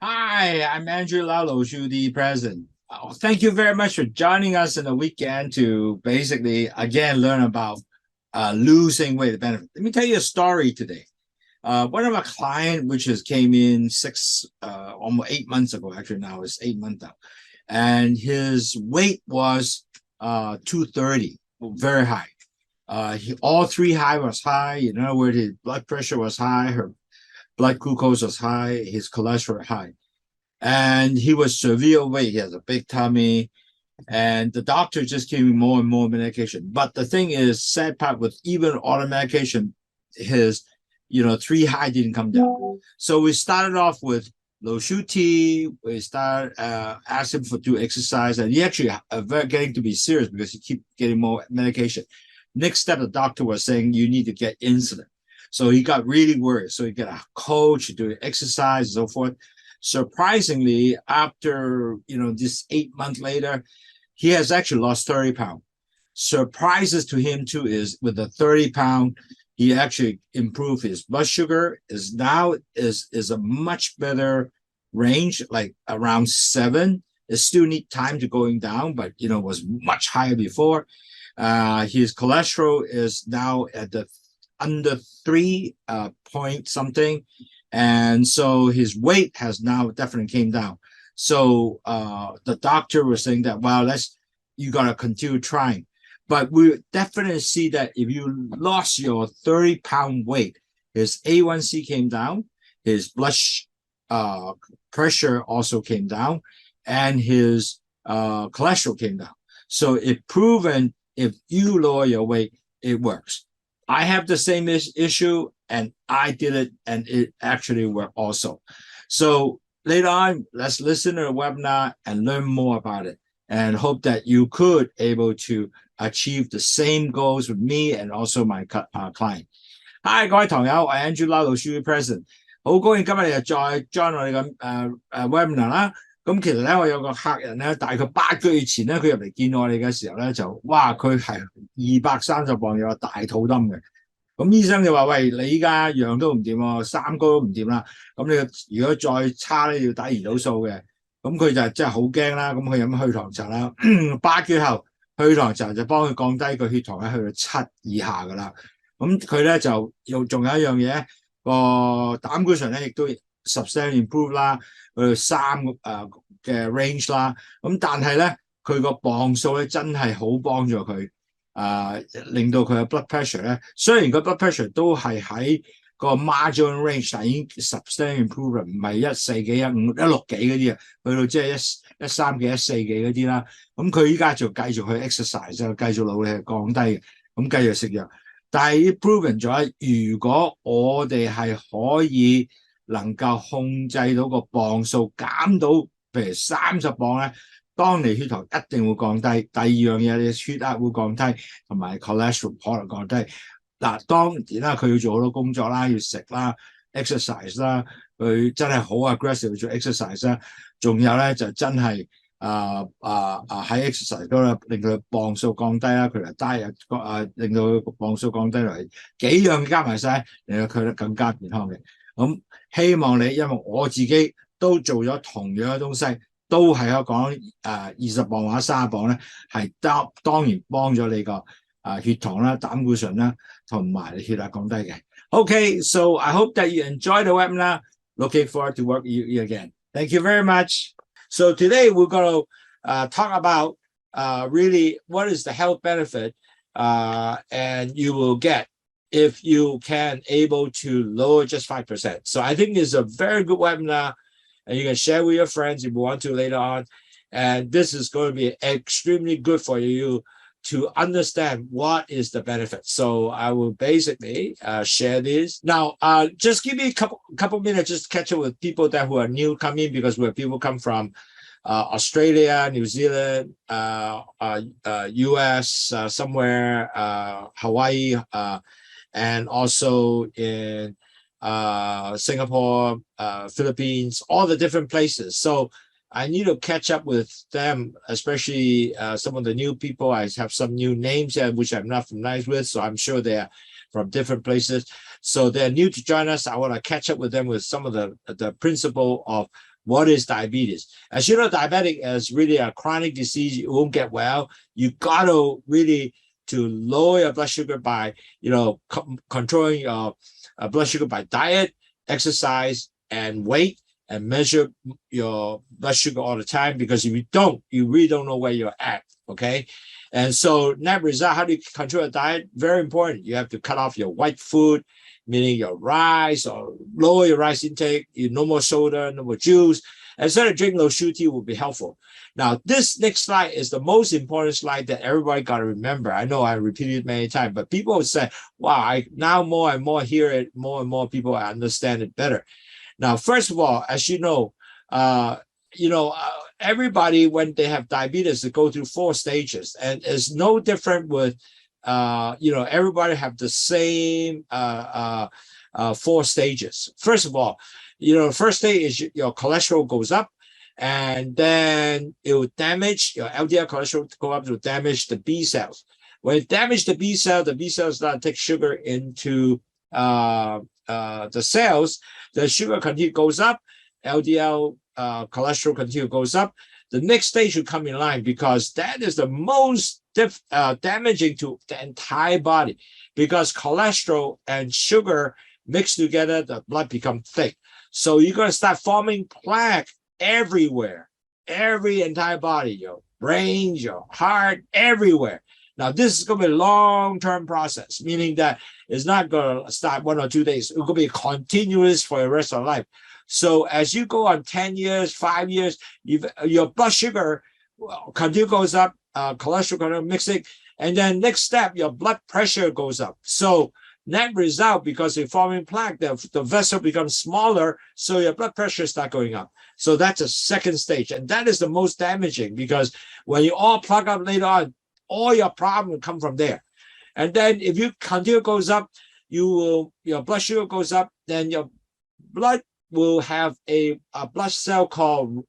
Hi, I'm Andrew Laloshu, the president. Thank you very much for joining us in the weekend to basically again learn about losing weight benefit. Let me tell you a story today. One of my clients, which has came in almost 8 months ago, actually now it's 8 months now, and his weight was 230, very high. All three high was high. In other words, his blood pressure was high, her blood glucose was high, his cholesterol high. And he was severe weight. He has a big tummy. And the doctor just gave him more and more medication. But the thing is, sad part with even all the medication, his, three high didn't come down. So we started off with low shu tea. We started asking for do exercise. And he actually getting to be serious because he keep getting more medication. Next step, the doctor was saying, you need to get insulin. So he got really worried. So he got a coach, do exercise and so forth. Surprisingly, after this 8 months later, he has actually lost 30 pounds. Surprises to him too is with the 30 pound, he actually improved his blood sugar is a much better range, like around 7. It still need time to going down, but was much higher before. His cholesterol is now at the under 3 point something. And so his weight has now definitely came down. So the doctor was saying that, well, you got to continue trying. But we definitely see that if you lost your 30-pound weight, his A1C came down, his blood pressure also came down, and his cholesterol came down. So it's proven if you lower your weight, it works. I have the same issue, and I did it, and it actually worked also. So later on, let's listen to the webinar and learn more about it, and hope that you could able to achieve the same goals with me and also my client. Hi， 各位堂友，我係 Andrew Lau 老師 President， 好高興今日又再 join 我哋嘅webinar 啦。咁其實咧，我有個客人咧，大概8個月前咧，佢入嚟見我哋嘅時候咧，佢係230磅，有個大肚墩嘅。咁醫生就話：喂，你依家樣都唔掂喎，3高都唔掂啦。咁你如果再差咧，要打胰島素嘅。咁佢就真係好驚啦。咁佢飲去糖茶啦，8個月後去糖茶就幫佢降低個血糖咧，去到7以下噶啦。咁佢咧就仲有一樣嘢，個膽固醇咧亦都 substantially improve 啦，去到3嘅 range 啦。咁但係咧，佢個磅數咧真係好幫助佢。令到佢嘅 blood pressure 咧，雖然個 blood pressure 都係喺個 marginal range， 但已經 substantial improvement， 唔係140幾、150、160幾嗰啲啊，去到即係130幾、140幾嗰啲啦。咁佢依家就繼續去 exercise， 就繼續努力去降低嘅，咁繼續食藥。但係 proven 咗，如果我哋係可以能夠控制到個磅數減到，譬如30磅咧。當你血糖一定會降低，第二樣嘢你血壓會降低，同埋 cholesterol 可能降低。嗱，當然啦，佢要做好多工作啦，要食啦 ，exercise 啦，佢真係好 aggressive 做 exercise 啦。仲有咧就真係喺 exercise 嗰度令佢磅數降低啦，佢嚟 diet 令到佢磅數降低落嚟，幾樣加埋晒，令到佢更加健康嘅。咁希望你，因為我自己都做咗同樣嘅東西。都係有講20磅或者30磅咧，係當然幫咗你個血糖啦、膽固醇啦，同埋血壓降低嘅。Okay, so I hope that you enjoy the webinar. Looking forward to work with you again. Thank you very much. So today we're going to talk about really what is the health benefit and you will get if you can able to lower just 5%. So I think it's a very good webinar. And you can share with your friends if you want to later on. And this is going to be extremely good for you to understand what is the benefit. So I will basically share this. Now, just give me a couple minutes just to catch up with people who are new coming, because we have people come from Australia, New Zealand, US, somewhere, Hawaii, and also in Singapore, Philippines, all the different places. So I need to catch up with them, especially some of the new people. I have some new names here which I'm not familiar with, so I'm sure they're from different places. So they're new to join us. I want to catch up with them with some of the principle of what is diabetes. As you know, diabetic is really a chronic disease. You won't get well. You got to really to lower your blood sugar by, controlling your blood sugar by diet, exercise, and weight, and measure your blood sugar all the time, because if you don't, you really don't know where you're at, okay? And so net result, how do you control your diet? Very important. You have to cut off your white food, meaning your rice, or lower your rice intake, no more soda, no more juice. Instead of drinking low sugar tea will be helpful. Now, this next slide is the most important slide that everybody got to remember. I know I repeated it many times, but people say, wow, I now more and more hear it, more and more people understand it better. Now, first of all, as you know, everybody, when they have diabetes, they go through 4 stages, and it's no different with, everybody have the same 4 stages. First of all, first stage is your cholesterol goes up, and then it will damage your LDL cholesterol go up to damage the B cells. When it damages the B cells start to take sugar into the cells, the sugar continue goes up, LDL cholesterol continue goes up. The next stage should come in line, because that is the most damaging to the entire body, because cholesterol and sugar mixed together, the blood become thick. So you're going to start forming plaque everywhere, every entire body, your brain, your heart, everywhere. Now, this is going to be a long-term process, meaning that it's not going to start 1 or 2 days. It's going to be continuous for the rest of life. So as you go on 10 years, 5 years, your blood sugar continue goes up, cholesterol continue mixing, and then next step, your blood pressure goes up. So net result, because you're forming plaque, the vessel becomes smaller, so your blood pressure starts going up. So that's a second stage, and that is the most damaging, because when you all plug up later on, all your problems will come from there. And then if you continue goes up, your blood sugar goes up, then your blood will have a blood cell called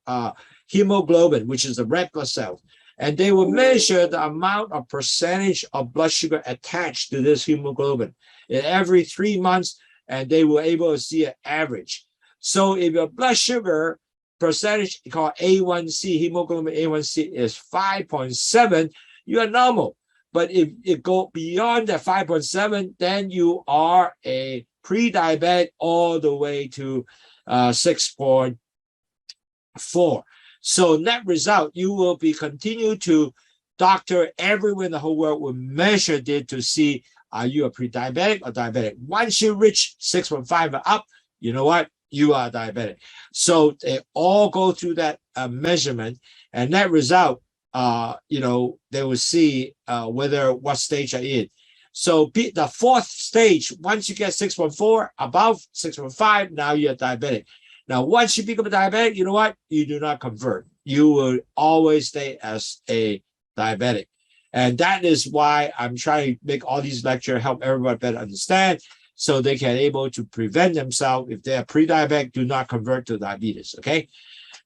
hemoglobin, which is the red blood cell. And they will measure the amount of percentage of blood sugar attached to this hemoglobin every 3 months, and they were able to see an average. So if your blood sugar percentage called A1C, hemoglobin A1C is 5.7, you are normal. But if it go beyond that 5.7, then you are a pre-diabetic all the way to 6.4. So net result, you will be continue to doctor everywhere in the whole world will measure it to see, are you a pre-diabetic or diabetic? Once you reach 6.5 or up, you know what? You are diabetic. So they all go through that measurement, and that result, they will see what stage you're in. So the 4th stage, once you get 6.4, above 6.5, now you're diabetic. Now, once you become a diabetic, you know what? You do not convert. You will always stay as a diabetic. And that is why I'm trying to make all these lectures help everybody better understand, so they can able to prevent themselves, if they are pre-diabetic, do not convert to diabetes. OK？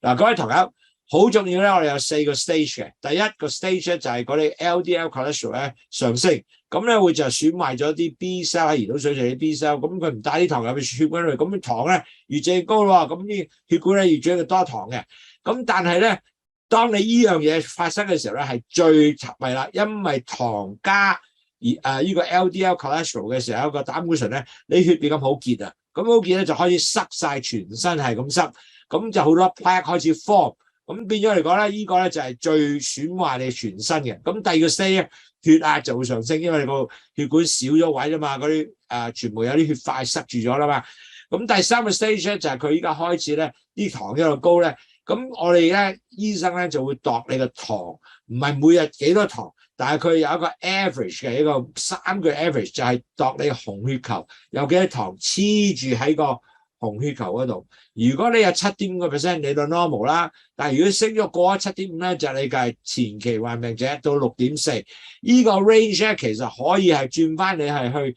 嗱，各位朋友，好重要咧，我哋有4個 stage 嘅。第一個 stage 咧就係嗰啲 LDL cholesterol 咧上升，咁咧會就損壞咗啲 B cell 喺胰島水上啲 B cell， 咁佢唔帶啲糖入去血管裏，咁糖咧越整越高咯，咁啲血管咧越整越多糖嘅。咁但係咧，當你呢樣嘢發生嘅時候咧，係最弊啦，因為糖加呢個 LDL cholesterol 嘅時候，有個膽固醇咧，你血變咁好結啊，咁好結咧就開始塞晒全身係咁塞，咁就好多 plaque 開始 form。咁變咗嚟講咧，呢個咧就係最損壞你全身嘅。咁第二個 stage 血壓就會上升，因為你個血管少咗位啦嘛，嗰啲全部有啲血塊塞住咗啦嘛。咁第3個 stage 咧就係佢依家開始咧啲糖一路高咧，咁我哋咧醫生咧就會度你個糖，唔係每日幾多糖，但係佢有一個 average 嘅一個3個 average， 就係度你紅血球有幾多糖黐住喺個紅血球嗰度。如果你有 7.5%， 你就 normal 啦。但係如果升咗過咗 7.5 咧，就你係前期患病者到 6.4。呢個 range 咧其實可以係轉翻你係去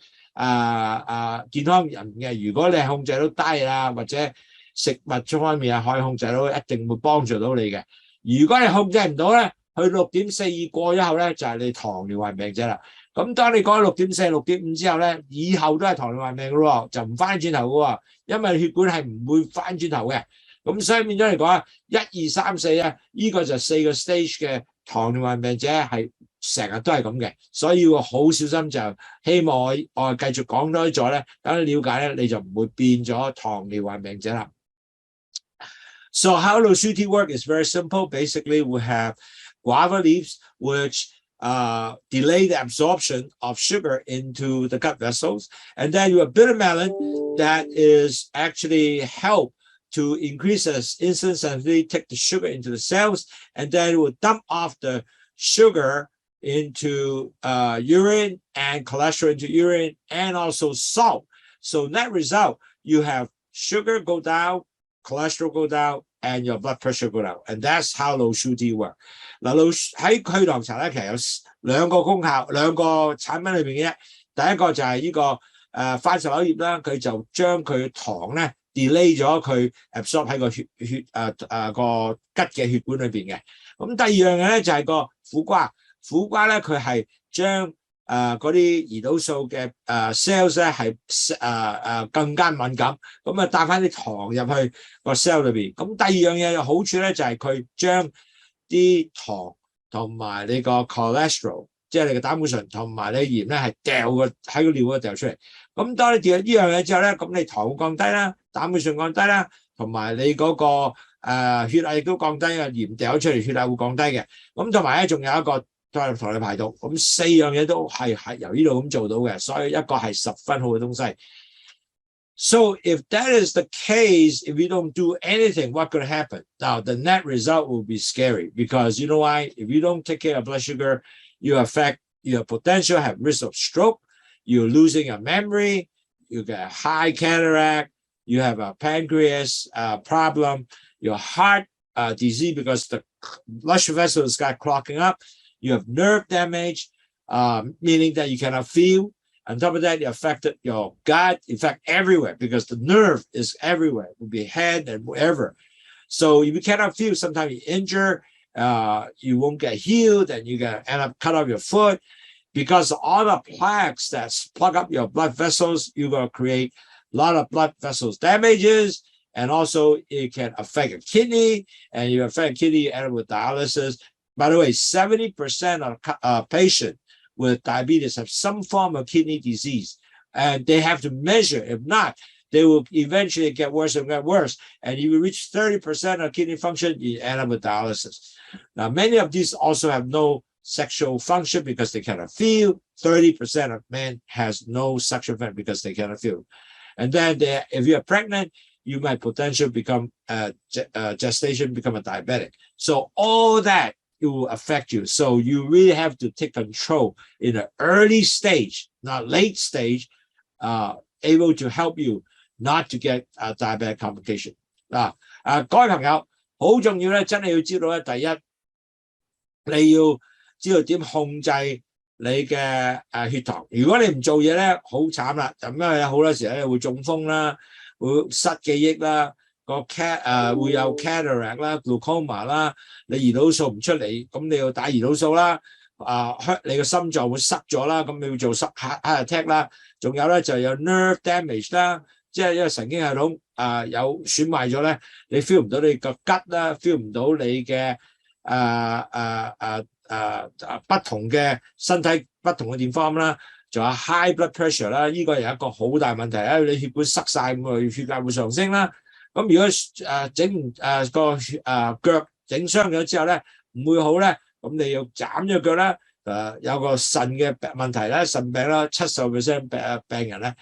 健康人嘅。如果你係控制到低啦，或者食物方面係可以控制到，一定會幫助到你嘅。如果你控制唔到咧，去6.42過咗後咧，就係你糖尿病病者啦。咁當你過咗6.4、6.5之後咧，以後都係糖尿病病噶咯，就唔翻轉頭噶喎，因為血管係唔會翻轉頭嘅。咁所以變咗嚟講啊，1、2、3、4啊，呢個就4個 stage 嘅糖尿病病者係成日都係咁嘅，所以要好小心。就希望我繼續講多咗咧，等你了解咧，你就唔會變咗糖尿病病者啦。So how low sugar work is very simple. Basically, we have guava leaves which delay the absorption of sugar into the gut vessels, and then you have bitter melon that is actually help to increase the insulin sensitivity, take the sugar into the cells, and then it will dump off the sugar into urine and cholesterol into urine and also salt. So net result, you have sugar go down, cholesterol go down, and your blood pressure go down. And that's how low sugar work. 嗱，喺去糖茶咧，其實有兩個功效，兩個產品裏邊嘅啫。第一個就係呢個番石榴葉啦，佢就將佢糖咧 delay 咗佢 absorb 喺個個吉嘅血管裏邊嘅。咁第二樣嘢咧就係個苦瓜，苦瓜咧佢係將嗰啲胰島素嘅cells 咧係更加敏感，咁啊帶翻啲糖入去個 cell 裏邊。咁第二樣嘢嘅好處咧就係佢將啲糖同埋你個 cholesterol， 即係你嘅膽固醇同埋你鹽咧係掉喺個尿嗰度掉出嚟。咁當你掉呢樣嘢之後咧，咁你糖會降低啦，膽固醇降低啦，同埋你嗰個血壓亦都降低嘅，鹽掉咗出嚟血壓會降低嘅。咁同埋咧仲有一個都係同你排毒，咁4樣嘢都係由呢度咁做到嘅，所以一個係10分好嘅東西。So if that is the case, if you don't do anything, what could happen? Now, the net result will be scary because you know why? If you don't take care of blood sugar, you affect your potential, have risk of stroke, you're losing your memory, you get high cataract, you have a pancreas problem, your heart disease because the blood sugar vessels got clogging up, you have nerve damage, meaning that you cannot feel. On top of that, it affected your gut, in fact, everywhere, because the nerve is everywhere. It will be head and wherever. So if you cannot feel, sometimes you injure, you won't get healed, and you can end up cut off your foot. Because all the plaques that plug up your blood vessels, you're going to create a lot of blood vessels damages, and also it can affect your kidney, and you affect kidney, you end up with dialysis. By the way, 70% of patients with diabetes have some form of kidney disease, and they have to measure. If not, they will eventually get worse and get worse. And if you reach 30% of kidney function, you end up with dialysis. Now, many of these also have no sexual function because they cannot feel. 30% of men has no sexual function because they cannot feel. And then if you're pregnant, you might potentially become gestation, become a diabetic. So all that, it will affect you. So you really have to take control in an early stage, not late stage, able to help you not to get a diabetic complication. 各位朋友，好重要咧，真係要知道咧，第一，你要知道點控制你嘅血糖。如果你唔做嘢咧，好慘啦，就因為好多時咧會中風啦，會失記憶啦。會有 cataract 啦、glaucoma 啦，你胰島素唔出嚟，咁你要打胰島素啦。你個心臟會塞咗啦，咁你要做heart attack 啦。仲有咧就有 nerve damage 啦，即係因為神經系統有損壞咗咧，你 feel 唔到你個骨啦 ，feel 唔到你嘅不同嘅身體不同嘅地方啦。仲有 high blood pressure 啦，呢個有一個好大問題啊！你血管塞晒咁，血壓會上升啦。咁如果整個腳整傷咗之後咧，唔會好咧，咁你要斬咗腳啦。有個腎嘅問題咧，腎病啦，70% 病人咧，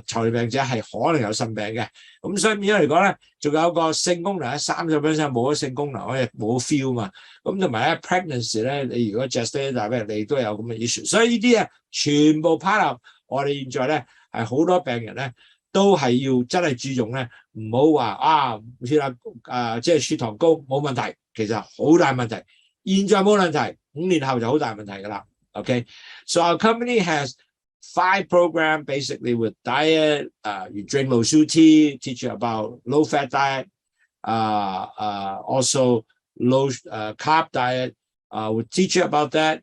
糖尿病者係可能有腎病嘅。咁所以變咗嚟講咧，仲有個性功能咧，30% 冇咗性功能，可以冇 feel 嘛。咁同埋咧 pregnancy 咧，你如果 gestation diabetes 你都有咁嘅 issue。所以呢啲啊，全部拋入我哋現在咧係好多病人咧。都係要真係注重咧，唔好話血壓即係血糖高冇問題，其實好大問題。現在冇問題，5年後就好大問題㗎啦。Okay, so our company has 5 programs basically with diet. You drink low sugar tea, teach you about low fat diet, also low carb diet, We'll teach you about that,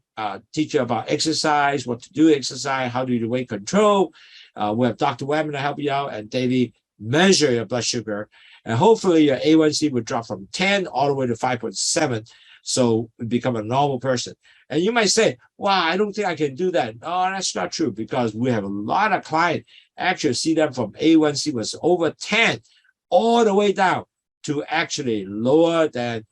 teach you about exercise, what to do exercise, how to do weight control. We have Dr. Webman to help you out and daily measure your blood sugar. And hopefully your A1C will drop from 10 all the way to 5.7. So you become a normal person. And you might say, wow, I don't think I can do that. No, that's not true, because we have a lot of clients actually see them from A1C was over 10 all the way down to actually lower than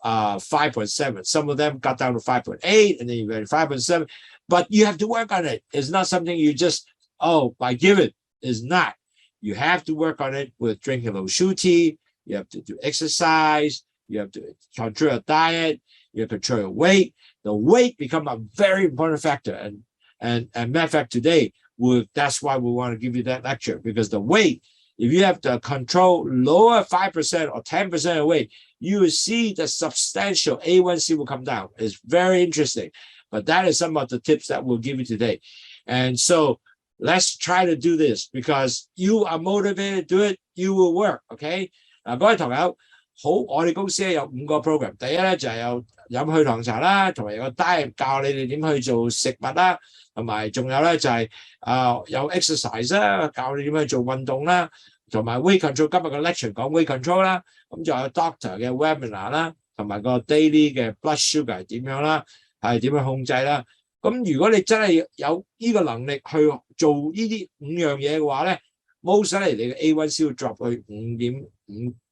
5.7. Some of them got down to 5.8 and then you went to 5.7. But you have to work on it. It's not something you just, by give it. It's not. You have to work on it with drinking low sugar tea. You have to do exercise. You have to control your diet. You have to control your weight. The weight become a very important factor. And matter of fact, today, that's why we want to give you that lecture, because the weight, if you have to control lower 5% or 10% of weight, you will see the substantial A1C will come down. It's very interesting. But that is some of the tips that we'll give you today. And so let's try to do this, because you are motivated to do it, you will work, okay? 嗱，各位同友，好，我哋公司咧有5個 program。第一咧就係有飲去糖茶啦，同埋有個 diet 教你哋點去做食物啦，同埋仲有咧就係有 exercise 啦，教你點去做運動啦，同埋 weight control。今日個 lecture 講 weight control 啦，咁就有 doctor 嘅 webinar 啦，同埋個 daily 嘅 blood sugar 點樣啦，係點樣控制啦。咁如果你真係有呢個能力去做呢啲5樣嘢嘅話咧，most likely你嘅 A1C 會 drop 去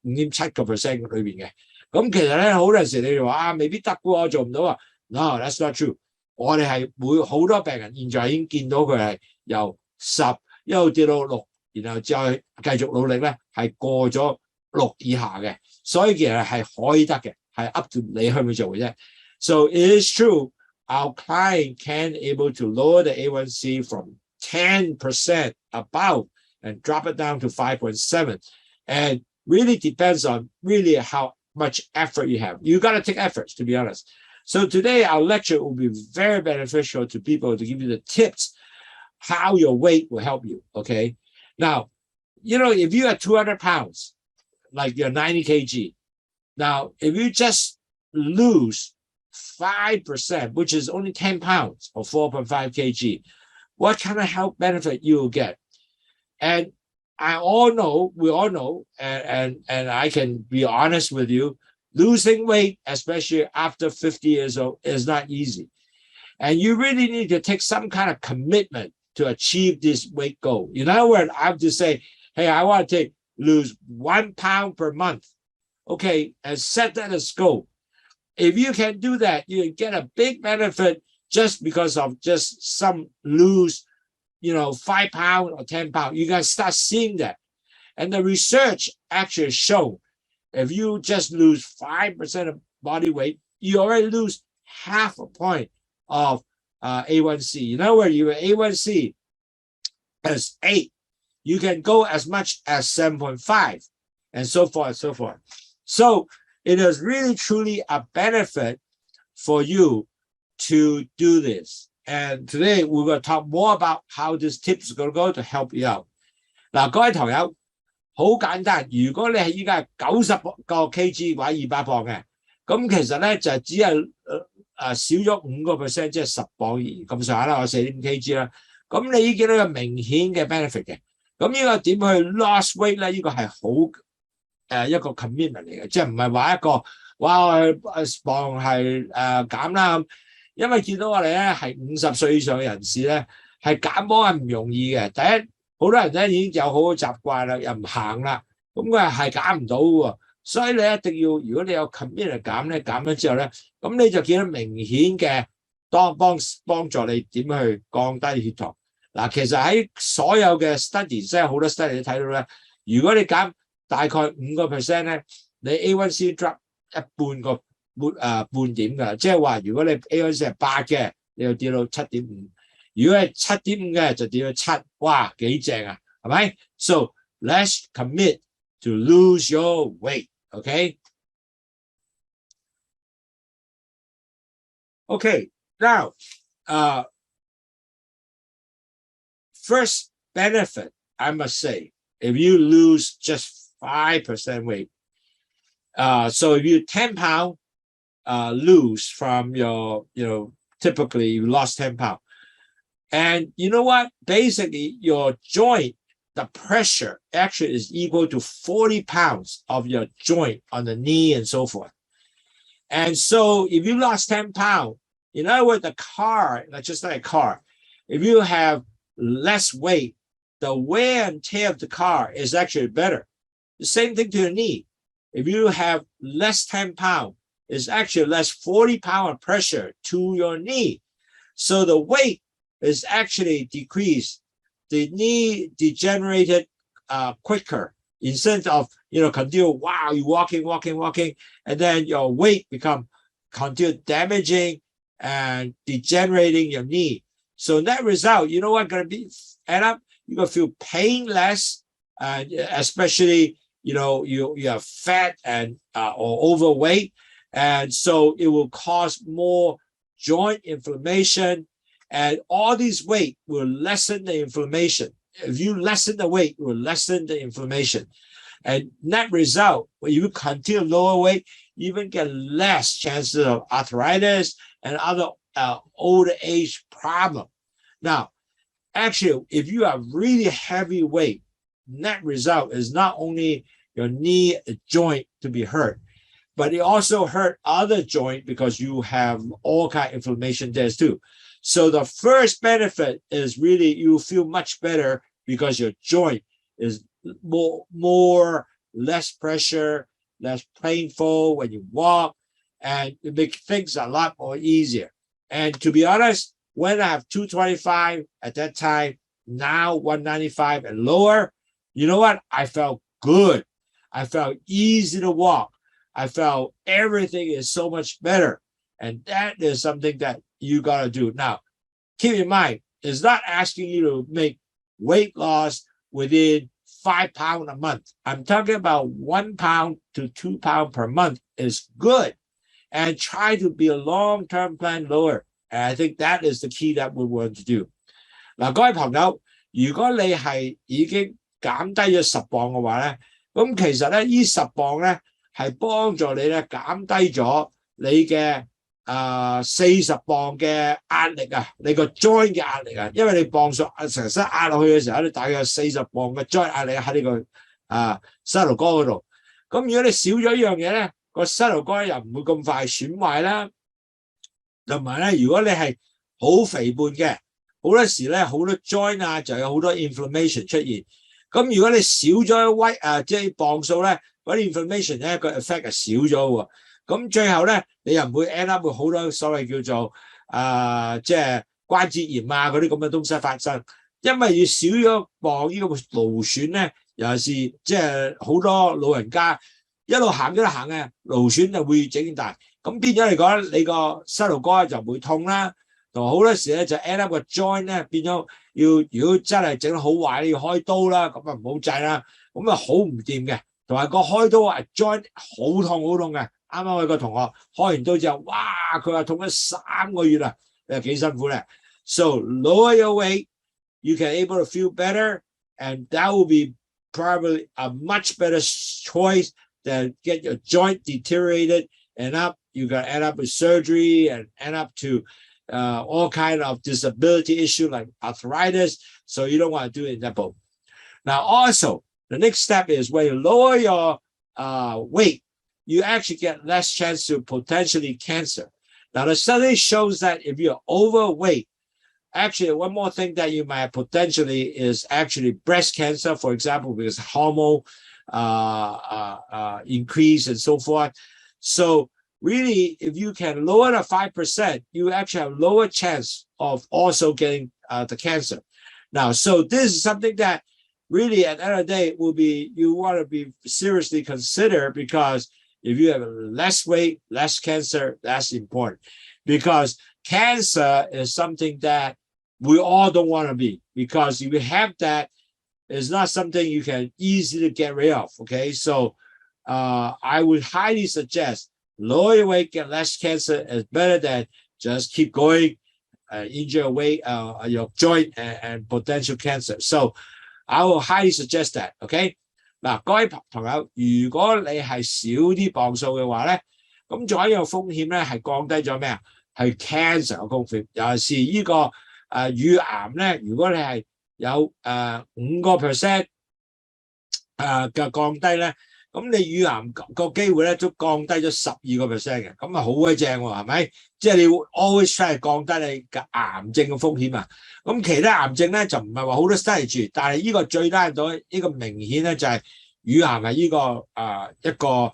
5.7% 裏邊嘅。咁其實咧好多陣時你哋話未必得嘅喎，我做唔到啊。No, that's not true。我哋係會好多病人現在已經見到佢係由10一路跌到6，然後再繼續努力咧係過咗6以下嘅，所以其實係可以得嘅，係 up to 你去唔去做嘅啫。So it is true. Our client can able to lower the A1C from 10% above and drop it down to 5.7. And really depends on really how much effort you have. You got to take efforts, to be honest. So today our lecture will be very beneficial to people to give you the tips how your weight will help you, okay? Now, if you are 200 pounds, like you're 90 kg, now if you just lose 5%, which is only 10 pounds or 4.5 kg, what kind of health benefit you will get? And we all know, and I can be honest with you, losing weight, especially after 50 years old, is not easy. And you really need to take some kind of commitment to achieve this weight goal. In other words, I have to say, hey, I want to lose 1 pound per month. Okay, and set that as goal. If you can do that, you get a big benefit just because of just some lose, 5 pounds or 10 pounds. You can start seeing that. And the research actually show if you just lose 5% of body weight, you already lose half a point of A1C. In other words, your A1C is 8. You can go as much as 7.5 and so forth and so forth. So it is really, truly a benefit for you to do this. And today we're going to talk more about how this tips is going to go to help you out. 嗱，各位堂友，好簡單。如果你係依家係90個 kg 或者200磅嘅，咁其實咧就只係少咗5%，即係10磅咁上下啦，我4.5 kg 啦。咁你已經見到有明顯嘅 benefit 嘅。咁呢個點去 lost weight 咧？呢個係好一個 commitment 嚟嘅，即係唔係話一個哇磅係減啦咁。因為見到我哋咧係50歲以上嘅人士咧，係減磅係唔容易嘅。第一，好多人咧已經有好嘅習慣啦，又唔行啦，咁佢係減唔到喎。所以你一定要，如果你有 commitment 減咧，減咗之後咧，咁你就見到明顯嘅幫助你點去降低血糖。嗱，其實喺所有嘅 study， 即係好多 study 你睇到咧，如果你減大概5%咧，你 A1C drop 半點㗎，即係話如果你 A1C 係8嘅，你就跌到 7.5； 如果係 7.5 嘅就跌到7，哇，幾正啊，係咪？ So let's commit to lose your weight, okay? Okay, now, first benefit, I must say, if you lose just 5% weight, so if you're 10 pounds, lose from your, typically you lost 10 pounds. And you know what? Basically, your joint, the pressure actually is equal to 40 pounds of your joint on the knee and so forth. And so if you lost 10 pounds, in other words, the car, just like a car, if you have less weight, the wear and tear of the car is actually better. The same thing to your knee. If you have less 10 pounds, it's actually less 40 pounds of pressure to your knee. So the weight is actually decreased. The knee degenerated quicker. Instead of, continue, wow, you're walking, and then your weight continue damaging and degenerating your knee. So that result, you know what going to be end up? You're going to feel pain less, especially, you have fat and or overweight. And so it will cause more joint inflammation, and all this weight will lessen the inflammation. If you lessen the weight, it will lessen the inflammation. And net result, when you continue lower weight, you even get less chances of arthritis and other older age problem. Now, actually, if you are really heavy weight, net result is not only your knee joint to be hurt, but it also hurt other joint because you have all kind of inflammation there too. So the first benefit is really you feel much better because your joint is less pressure, less painful when you walk, and it makes things a lot more easier. And to be honest, when I have 225 at that time, now 195 and lower, you know what? I felt good. I felt easy to walk. I felt everything is so much better. And that is something that you got to do. Now, keep in mind, it's not asking you to make weight loss within 5 pounds a month. I'm talking about 1 pound to 2 pounds per month is good. And try to be a long-term plan lower. And I think that is the key that we want to do. 嗱，各位朋友，如果你係已經減低咗10磅嘅話咧，咁其實咧呢10磅咧係幫助你咧減低咗你嘅40磅嘅壓力啊，你個 joint 嘅壓力啊，因為你磅數成身壓落去嘅時候，你大約有40磅嘅 joint 壓力喺你個膝頭哥嗰度。咁如果你少咗呢樣嘢咧，個膝頭哥又唔會咁快損壞啦。同埋咧，如果你係好肥胖嘅，好多時咧好多 joint 就有好多 inflammation 出現。咁如果你少咗即係磅數咧，嗰啲 inflammation 咧個 effect 係少咗喎。咁最後咧，你又唔會 end up 會好多所謂叫做即係關節炎嗰啲咁嘅東西發生，因為要少咗磅呢個勞損咧，尤其是即係好多老人家一路行嘅勞損就會整大，咁變咗嚟講，你個膝頭哥就唔會痛啦，同埋好多時咧就 end up 個 joint 咧變咗如果真係整得好壞，你要開刀啦，咁啊唔好制啦，咁啊好唔掂嘅，同埋個開刀joint 好痛嘅。啱啱我有個同學開完刀之後，哇！佢話痛咗3個月啦，你話幾辛苦咧 ？So lower your weight, you can able to feel better, and that will be probably a much better choice than get your joint deteriorated and you're gonna end up with surgery and end up to all kind of disability issue like arthritis. So you don't want to do it in that boat. Now, also the next step is when you lower your weight, you actually get less chance to potentially cancer. Now, the study shows that if you're overweight, actually, one more thing that you might potentially is actually breast cancer, for example, because hormone increase and so forth. So really, if you can lower the 5%, you actually have lower chance of also getting the cancer. Now, so this is something that really at the end of the day will be, you want to be seriously consider, because if you have less weight, less cancer, that's important, because cancer is something that we all don't want to be, because if you have that, it's not something you can easily get rid of. Okay, so I would highly suggest lower your weight, get less cancer is better than just keep going, injure your weight, your joint and potential cancer. So I will highly suggest that. Okay. 嗱，各位朋友，如果你係少啲磅數嘅話咧，咁仲有一樣風險咧係降低咗咩啊？係 cancer 嘅風險，尤其是呢個乳癌咧，如果你係有5% 嘅降低咧，咁你乳癌個機會咧都降低咗12% 嘅，咁啊好鬼正喎，係咪？即係你要 always try 降低你嘅癌症嘅風險啊。咁其他癌症咧就唔係話好多 study 住，但係呢個最低到呢個明顯咧就係乳癌係呢個一個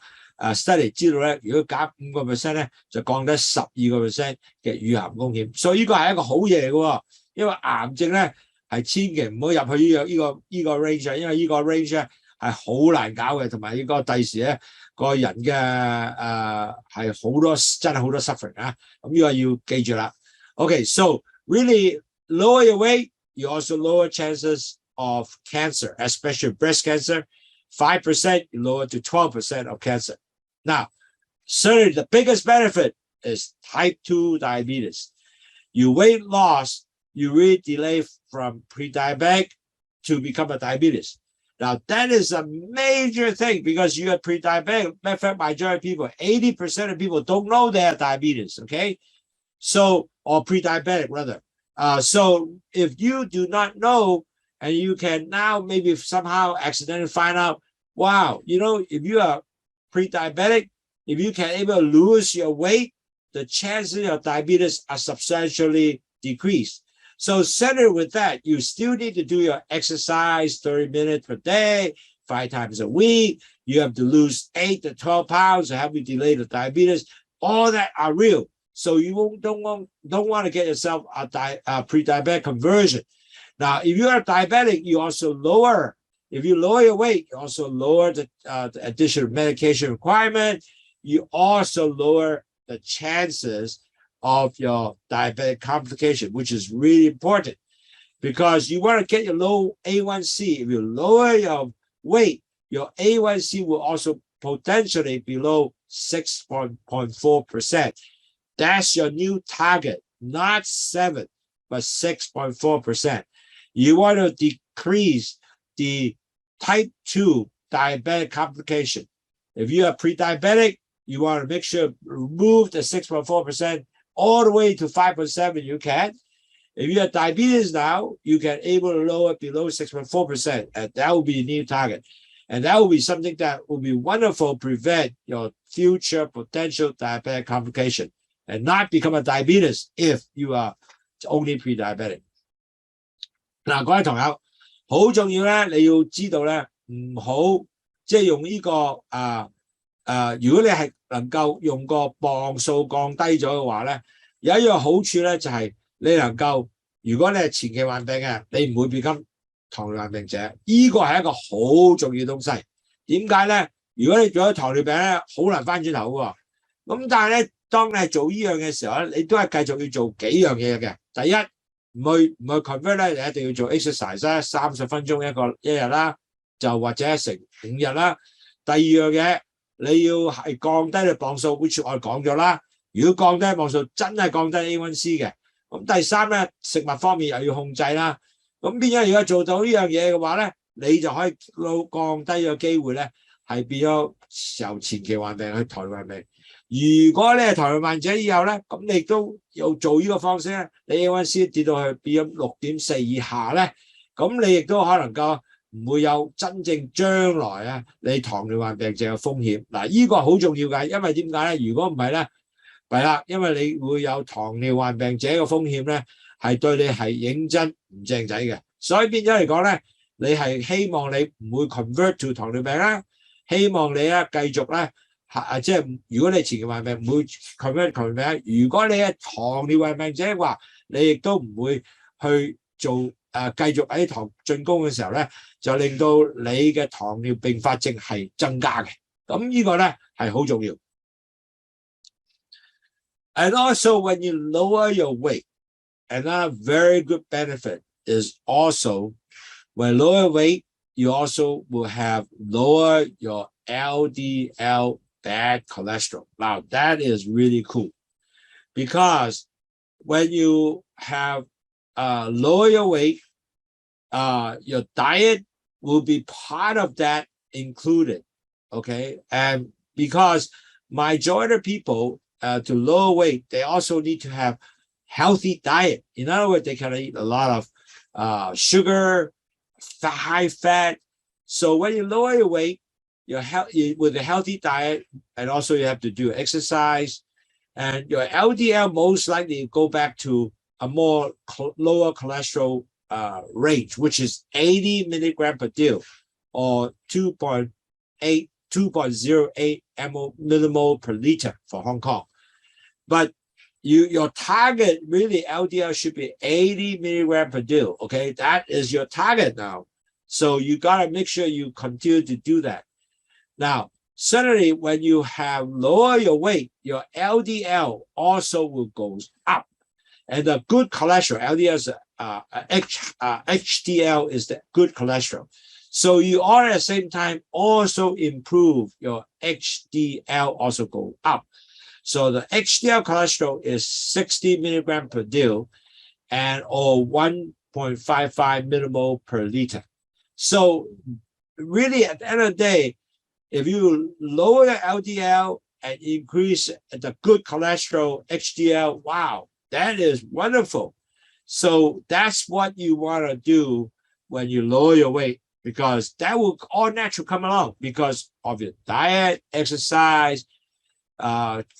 study 知道咧，如果減5% 咧就降低12% 嘅乳癌風險，所以呢個係一個好嘢嚟嘅，因為癌症咧係千祈唔好入去呢個 range， 因為呢個 range 咧係好難搞嘅，同埋呢個第時咧個人嘅係好多真係好多 suffering 啊，咁呢個要記住啦。Okay, so really lower your weight, you also lower chances of cancer, especially breast cancer. 5% you lower to 12% of cancer. Now, certainly the biggest benefit is type 2 diabetes. Your weight loss, you really delay from pre-diabetic to become a diabetes. Now, that is a major thing because you are pre-diabetic. Matter of fact, majority of people, 80% of people don't know they have diabetes, okay? So, or pre-diabetic rather. So if you do not know, and you can now maybe somehow accidentally find out, wow, you know, if you are pre-diabetic, if you can able to lose your weight, the chances of diabetes are substantially decreased. So centered with that, you still need to do your exercise 30 minutes per day, 5 times a week. You have to lose 8 to 12 pounds to help you delay the diabetes. All that are real. So you don't want to get yourself a pre-diabetic conversion. Now, if you are diabetic, you also lower. If you lower your weight, you also lower the additional medication requirement. You also lower the chances of your diabetic complication, which is really important because you want to get your low A1C. If you lower your weight, your A1C will also potentially below 6.4%. That's your new target, not 7, but 6.4%. You want to decrease the type 2 diabetic complication. If you are pre-diabetic, you want to make sure remove the 6.4% all the way to 5.7 you can. If you have diabetes now, you can able to lower below 6.4%, and that will be a new target. And that will be something that will be wonderful to prevent your future potential diabetic complication and not become a diabetes if you are only pre-diabetic. 嗱，各位同學，好重要咧，你要知道咧，唔好即係用呢個如果你係能夠用個磅數降低咗嘅話咧，有一樣好處咧就係你能夠，如果你係前期患病嘅，你唔會變成糖尿病病者，呢個係一個好重要嘅東西。點解咧？如果你做咗糖尿病咧，好難翻轉頭喎。咁但係咧，當你係做呢樣嘅時候咧，你都係繼續要做幾樣嘢嘅。第一，唔去 convert 咧，你一定要做 exercise 啦，30分鐘一日啦，就或者成5日啦。第二樣嘢，你要係降低你磅數 ，which 我哋講咗啦。如果降低磅數，真係降低 A1C 嘅。咁第三咧，食物方面又要控制啦。咁變咗如果做到呢樣嘢嘅話咧，你就可以降低個機會咧，係變咗由前期患病去糖尿病。如果你係糖尿病者以後咧，咁你都要做呢個方式咧，你 A1C 跌到去變咗6.4以下咧，咁你亦都可能夠唔會有真正將來啊你糖尿病病症嘅風險。嗱，呢個好重要㗎，因為點解咧？如果唔係咧，弊啦，因為你會有糖尿病病者嘅風險咧，係對你係認真唔正仔嘅。所以變咗嚟講咧，你係希望你唔會 convert to 糖尿病啦，希望你咧繼續咧。即係如果你前期患病唔會 convert 糖尿病，如果你係糖尿病病者嘅話，你亦都唔會去做繼續喺糖進攻嘅時候咧，就令到你嘅糖尿併發症係增加嘅。咁呢個咧係好重要。And also when you lower your weight, another very good benefit is also when lower weight, you also will have lower your LDL bad cholesterol. Now that is really cool because when you have lower your weight, your diet will be part of that included. Okay, and because majority of people to lower weight, they also need to have healthy diet. In other words, they can eat a lot of sugar, high fat. So when you lower your weight, with a healthy diet, and also you have to do exercise, and your LDL most likely go back to a more lower cholesterol range, which is 80 milligram per deal, or 2.08 millimole per liter for Hong Kong. But your target really LDL should be 80 milligram per deal. Okay, that is your target now. So you gotta make sure you continue to do that. Now, certainly when you have lower your weight, your LDL also will go up. And the good cholesterol, LDL is HDL is the good cholesterol. So you all at the same time also improve your HDL also go up. So the HDL cholesterol is 60 milligram per deal and or 1.55 millimole per liter. So really at the end of the day, if you lower the LDL and increase the good cholesterol, HDL, wow, that is wonderful. So that's what you want to do when you lower your weight, because that will all naturally come along because of your diet, exercise,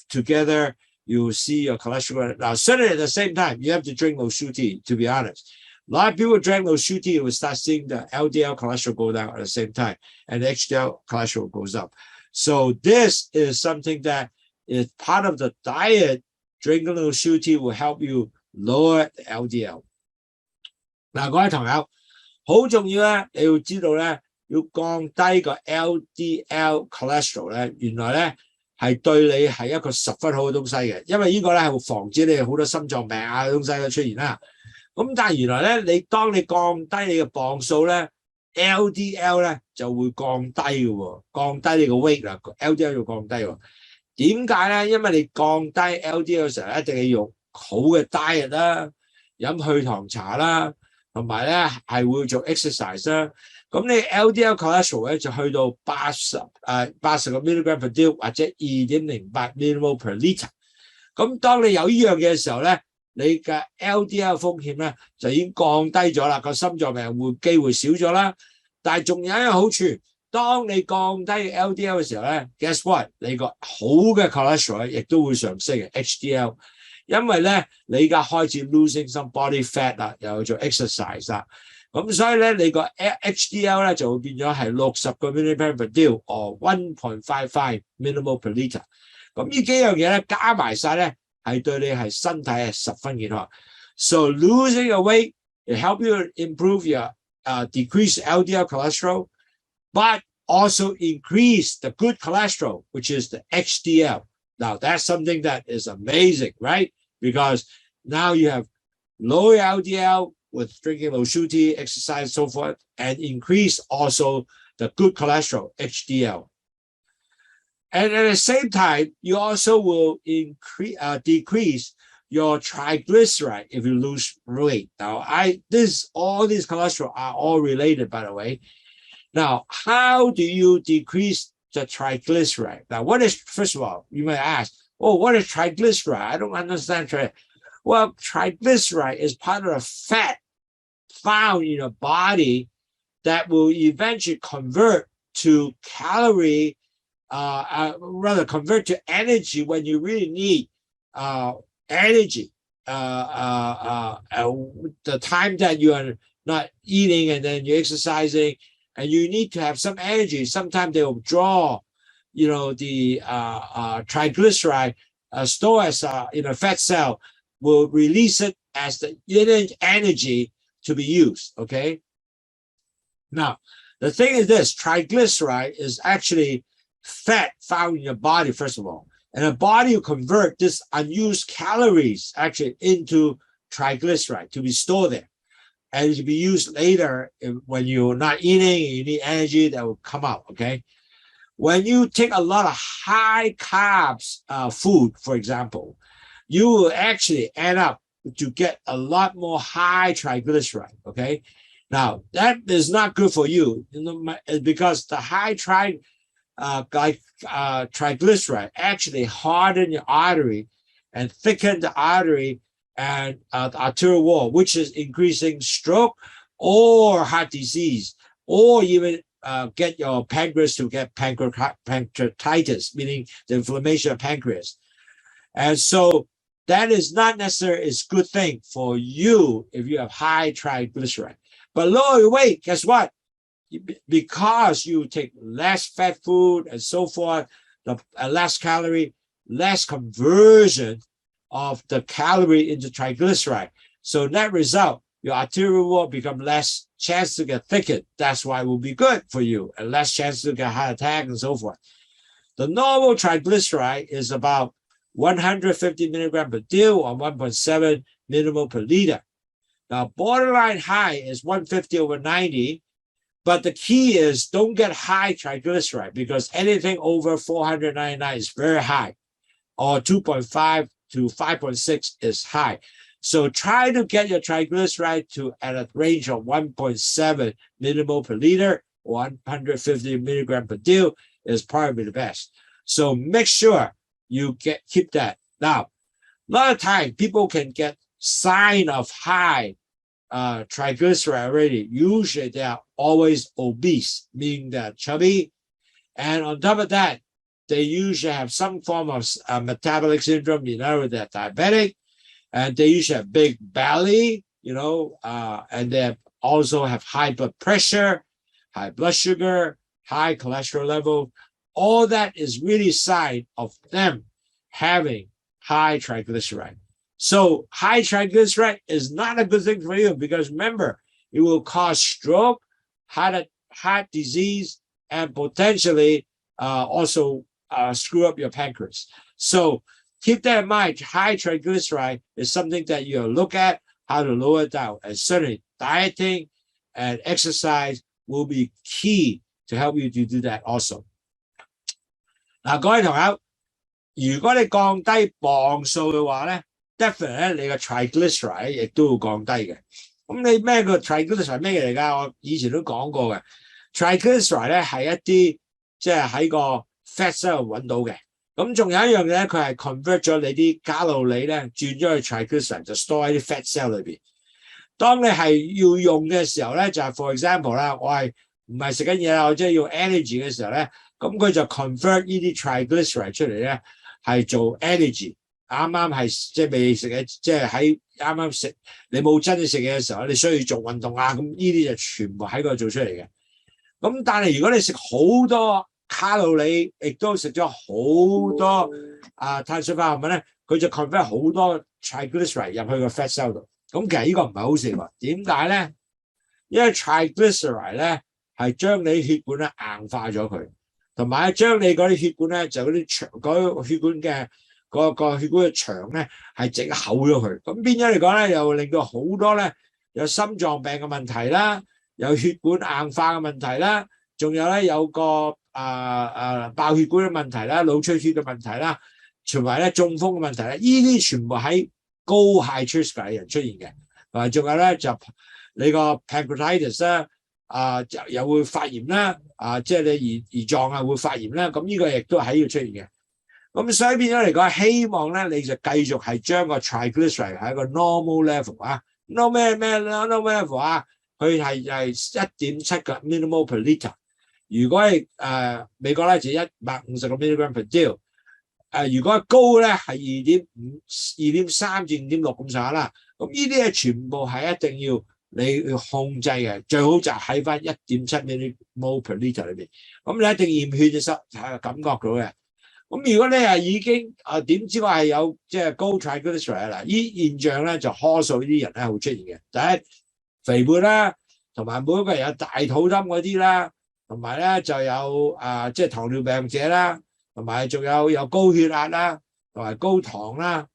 together, you see your cholesterol. Now, certainly at the same time, you have to drink low sugar tea, to be honest. A lot of people drink low sugar tea, you will start seeing the LDL cholesterol go down at the same time, and the HDL cholesterol goes up. So this is something that is part of the diet. Drinking low sugar tea will help you lower the LDL. 嗱，各位朋友，好重要咧，你要知道咧，要降低個 LDL cholesterol 咧，原來咧係對你係一個十分好嘅東西嘅，因為呢個咧係會防止你好多心臟病啊嘅東西嘅出現啦。咁但係原來咧，當你降低你嘅磅數咧 ，LDL 咧就會降低嘅喎，降低你個 weight 啦 ，LDL 要降低喎。點解咧？因為你降低 LDL 嘅時候，一定要用好嘅 diet 啦，飲去糖茶啦，同埋咧係會做 exercise 啦。咁你 LDL cholesterol 咧就去到80個 milligram per deal 或者2.08 millimole per liter。咁當你有呢樣嘢嘅時候咧，你嘅 LDL 風險咧就已經降低咗啦，個心臟病機會少咗啦。但係仲有一個好處，當你降低 LDL 嘅時候咧 ，guess what？ 你個好嘅 cholesterol 亦都會上升嘅 HDL， 因為咧你而家開始 losing some body fat 啦，又做 exercise 啦。咁所以咧，你個 HDL 咧就會變咗係60個 milligram per deal， or 1.55 millimole per liter。咁呢幾樣嘢咧加埋晒咧，係對你係身體係十分健康。So losing your weight it help you improve your decrease LDL cholesterol, but also increase the good cholesterol, which is the HDL. Now that's something that is amazing, right? Because now you have low LDL with drinking low sugar tea, exercise, so forth, and increase also the good cholesterol, HDL. And at the same time, you also will decrease your triglyceride if you lose weight. Now, all these cholesterol are all related, by the way. Now, how do you decrease the triglyceride? Now, first of all, you may ask, oh, what is triglyceride? I don't understand. Well, triglyceride is part of the fat found in your body that will eventually convert to calorie, rather convert to energy when you really need energy. The time that you are not eating and then you're exercising and you need to have some energy. Sometimes they will draw, the triglyceride stored as in a fat cell will release it as the energy to be used, okay? Now, the thing is this, triglyceride is actually fat found in your body, first of all. And the body will convert this unused calories actually into triglyceride to be stored there. And to be used later when you're not eating, you need energy that will come out, okay? When you take a lot of high carbs food, for example, you will actually end up to get a lot more high triglyceride, okay? Now, that is not good for you, because the high triglyceride actually harden your artery and thicken the artery and arterial wall, which is increasing stroke or heart disease, or even get your pancreas to get pancreatitis, meaning the inflammation of pancreas. And so that is not necessarily a good thing for you if you have high triglyceride. But lower your weight, guess what? Because you take less fat food and so forth, less calorie, less conversion of the calorie into triglyceride. So net result, your arterial wall become less chance to get thickened. That's why it will be good for you, and less chance to get heart attack and so forth. The normal triglyceride is about 150 milligram per deal or 1.7 millimole per liter. Now, borderline high is 150 over 90, but the key is don't get high triglyceride, because anything over 499 is very high, or 2.5 to 5.6 is high. So try to get your triglyceride to at a range of 1.7 millimole per liter, 150 milligram per deal is probably the best. So make sure you keep that. Now, a lot of times people can get sign of high triglyceride already. Usually they are always obese, meaning they're chubby. And on top of that, they usually have some form of metabolic syndrome, they're diabetic, and they usually have big belly, and they also have high blood pressure, high blood sugar, high cholesterol level. All that is really a sign of them having high triglyceride. So high triglyceride is not a good thing for you, because remember, it will cause stroke, heart disease, and potentially also screw up your pancreas. So keep that in mind. High triglyceride is something that you look at how to lower it down. And certainly dieting and exercise will be key to help you to do that also. 嗱，各位朋友，如果你降低磅數嘅話咧 ，definitely 你嘅 triglyceride 亦都會降低嘅。咁你咩個 triglyceride 咩嚟㗎？我以前都講過嘅 ，triglyceride 咧係一啲即係喺個 fat cell 揾到嘅。咁仲有一樣嘢咧，佢係 convert 咗你啲卡路里咧轉咗去 triglyceride， 就 store 喺啲 fat cell 裏邊。當你係要用嘅時候咧，就係 for example 啦，我係唔係食緊嘢啦，我即係要 energy 嘅時候咧。咁佢就 convert 呢啲 triglyceride 出嚟咧，係做 energy。啱啱係即係未食嘅，即係喺啱啱食你冇真正食嘢嘅時候，你需要做運動啊，咁呢啲就全部喺嗰度做出嚟嘅。咁但係如果你食好多卡路里，亦都食咗好多碳水化合物咧，佢就 convert 好多 triglyceride 入去個 fat cell 度。咁其實呢個唔係好事喎。點解咧？因為 triglyceride 咧係將你血管咧硬化咗佢。同埋將你嗰啲血管咧，就嗰啲腸嗰個血管嘅個血管嘅牆咧，係整厚咗佢。咁變咗嚟講咧，又令到好多咧有心臟病嘅問題啦，有血管硬化嘅問題啦，仲有咧有個爆血管嘅問題啦，腦出血嘅問題啦，同埋咧中風嘅問題咧，呢啲全部喺高 high triglyceride 嘅人出現嘅。同埋仲有咧就你個 pancreatitis 啦。又會發炎啦，即係你胰臟會發炎啦，咁呢個亦都喺度出現嘅。咁所以變咗嚟講，希望咧你就繼續係將個 triglyceride 喺一個 normal level 啊 ，normal level 啊，佢係1.7個 millimole per liter。如果係美國咧就150個 milligram per deal。如果高咧係2.3至5.6咁上下啦。咁呢啲嘢全部係一定要。你要控制嘅，最好就喺翻1.7 millimole per liter 裏邊。咁你一定驗血嘅時候係感覺到嘅。咁如果你係已經點知我係有即係高 triglyceride 啦，呢現象咧就多數呢啲人咧會出現嘅。第一，肥胖啦，同埋每一個人有大肚腩嗰啲啦，同埋咧就有即係糖尿病者啦，同埋仲有高血壓啦，同埋高糖啦。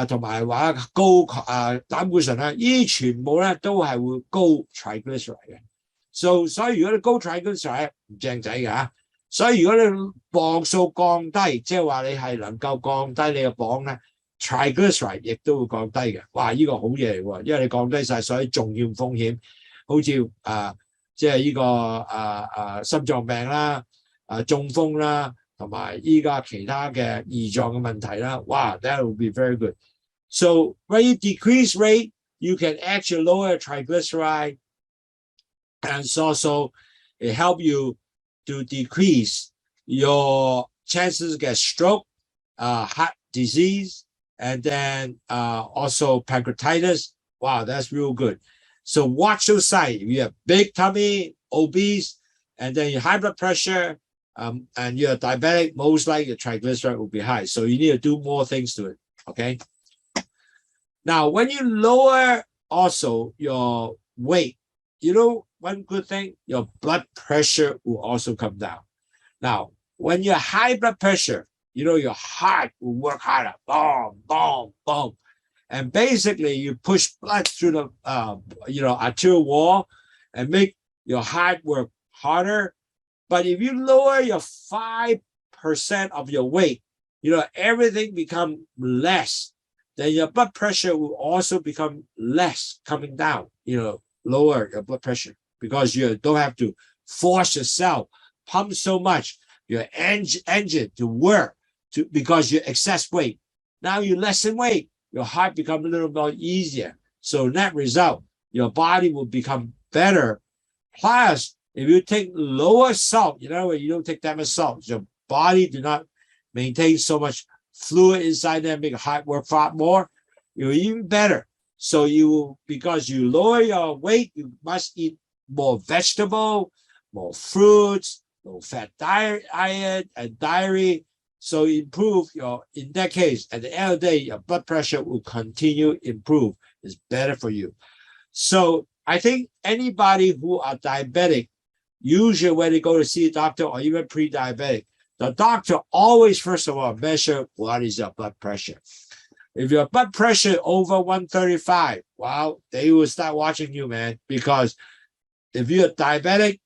同埋話高膽固醇啦，呢全部咧都係會高 triglyceride 嘅。所以如果你高 triglyceride 唔正仔嘅嚇，所以如果你磅數降低，即係話你係能夠降低你嘅磅咧 ，triglyceride 亦都會降低嘅。哇！呢個好嘢嚟喎，因為你降低晒所有重要風險，好似即係呢個心臟病啦，中風啦，同埋依家其他嘅胰臟嘅問題啦，哇 ，that will be very good. So when you decrease rate, you can actually lower triglyceride, and also it help you to decrease your chances to get stroke, heart disease, and then also pancreatitis. Wow, that's real good. So watch those signs. If you have big tummy, obese, and then your high blood pressure, and you're diabetic, most likely your triglyceride will be high. So you need to do more things to it. Okay. Now, when you lower also your weight, you know, one good thing, your blood pressure will also come down. Now, when you're high blood pressure, you know, your heart will work harder. Boom, boom, boom. And basically, you push blood through the, arterial wall and make your heart work harder. But if you lower your 5% of your weight, you know, everything become less. Then your blood pressure will also become less coming down, you know, lower your blood pressure because you don't have to force yourself, pump so much, your engine to work because you excess weight. Now you lessen weight, your heart becomes a little more easier. So net result, your body will become better. Plus, if you take lower salt, you know, you don't take that much salt, your body do not maintain so much fluid inside there, make your heart work far more, you're even better. So because you lower your weight, you must eat more vegetable, more fruits, low fat diet and dairy. So improve in that case, at the end of the day, your blood pressure will continue to improve. It's better for you. So I think anybody who are diabetic, usually when they go to see a doctor or even pre-diabetic, the doctor always, first of all, measure what is your blood pressure. If your blood pressure over 135, well, they will start watching you, man, because if you're diabetic,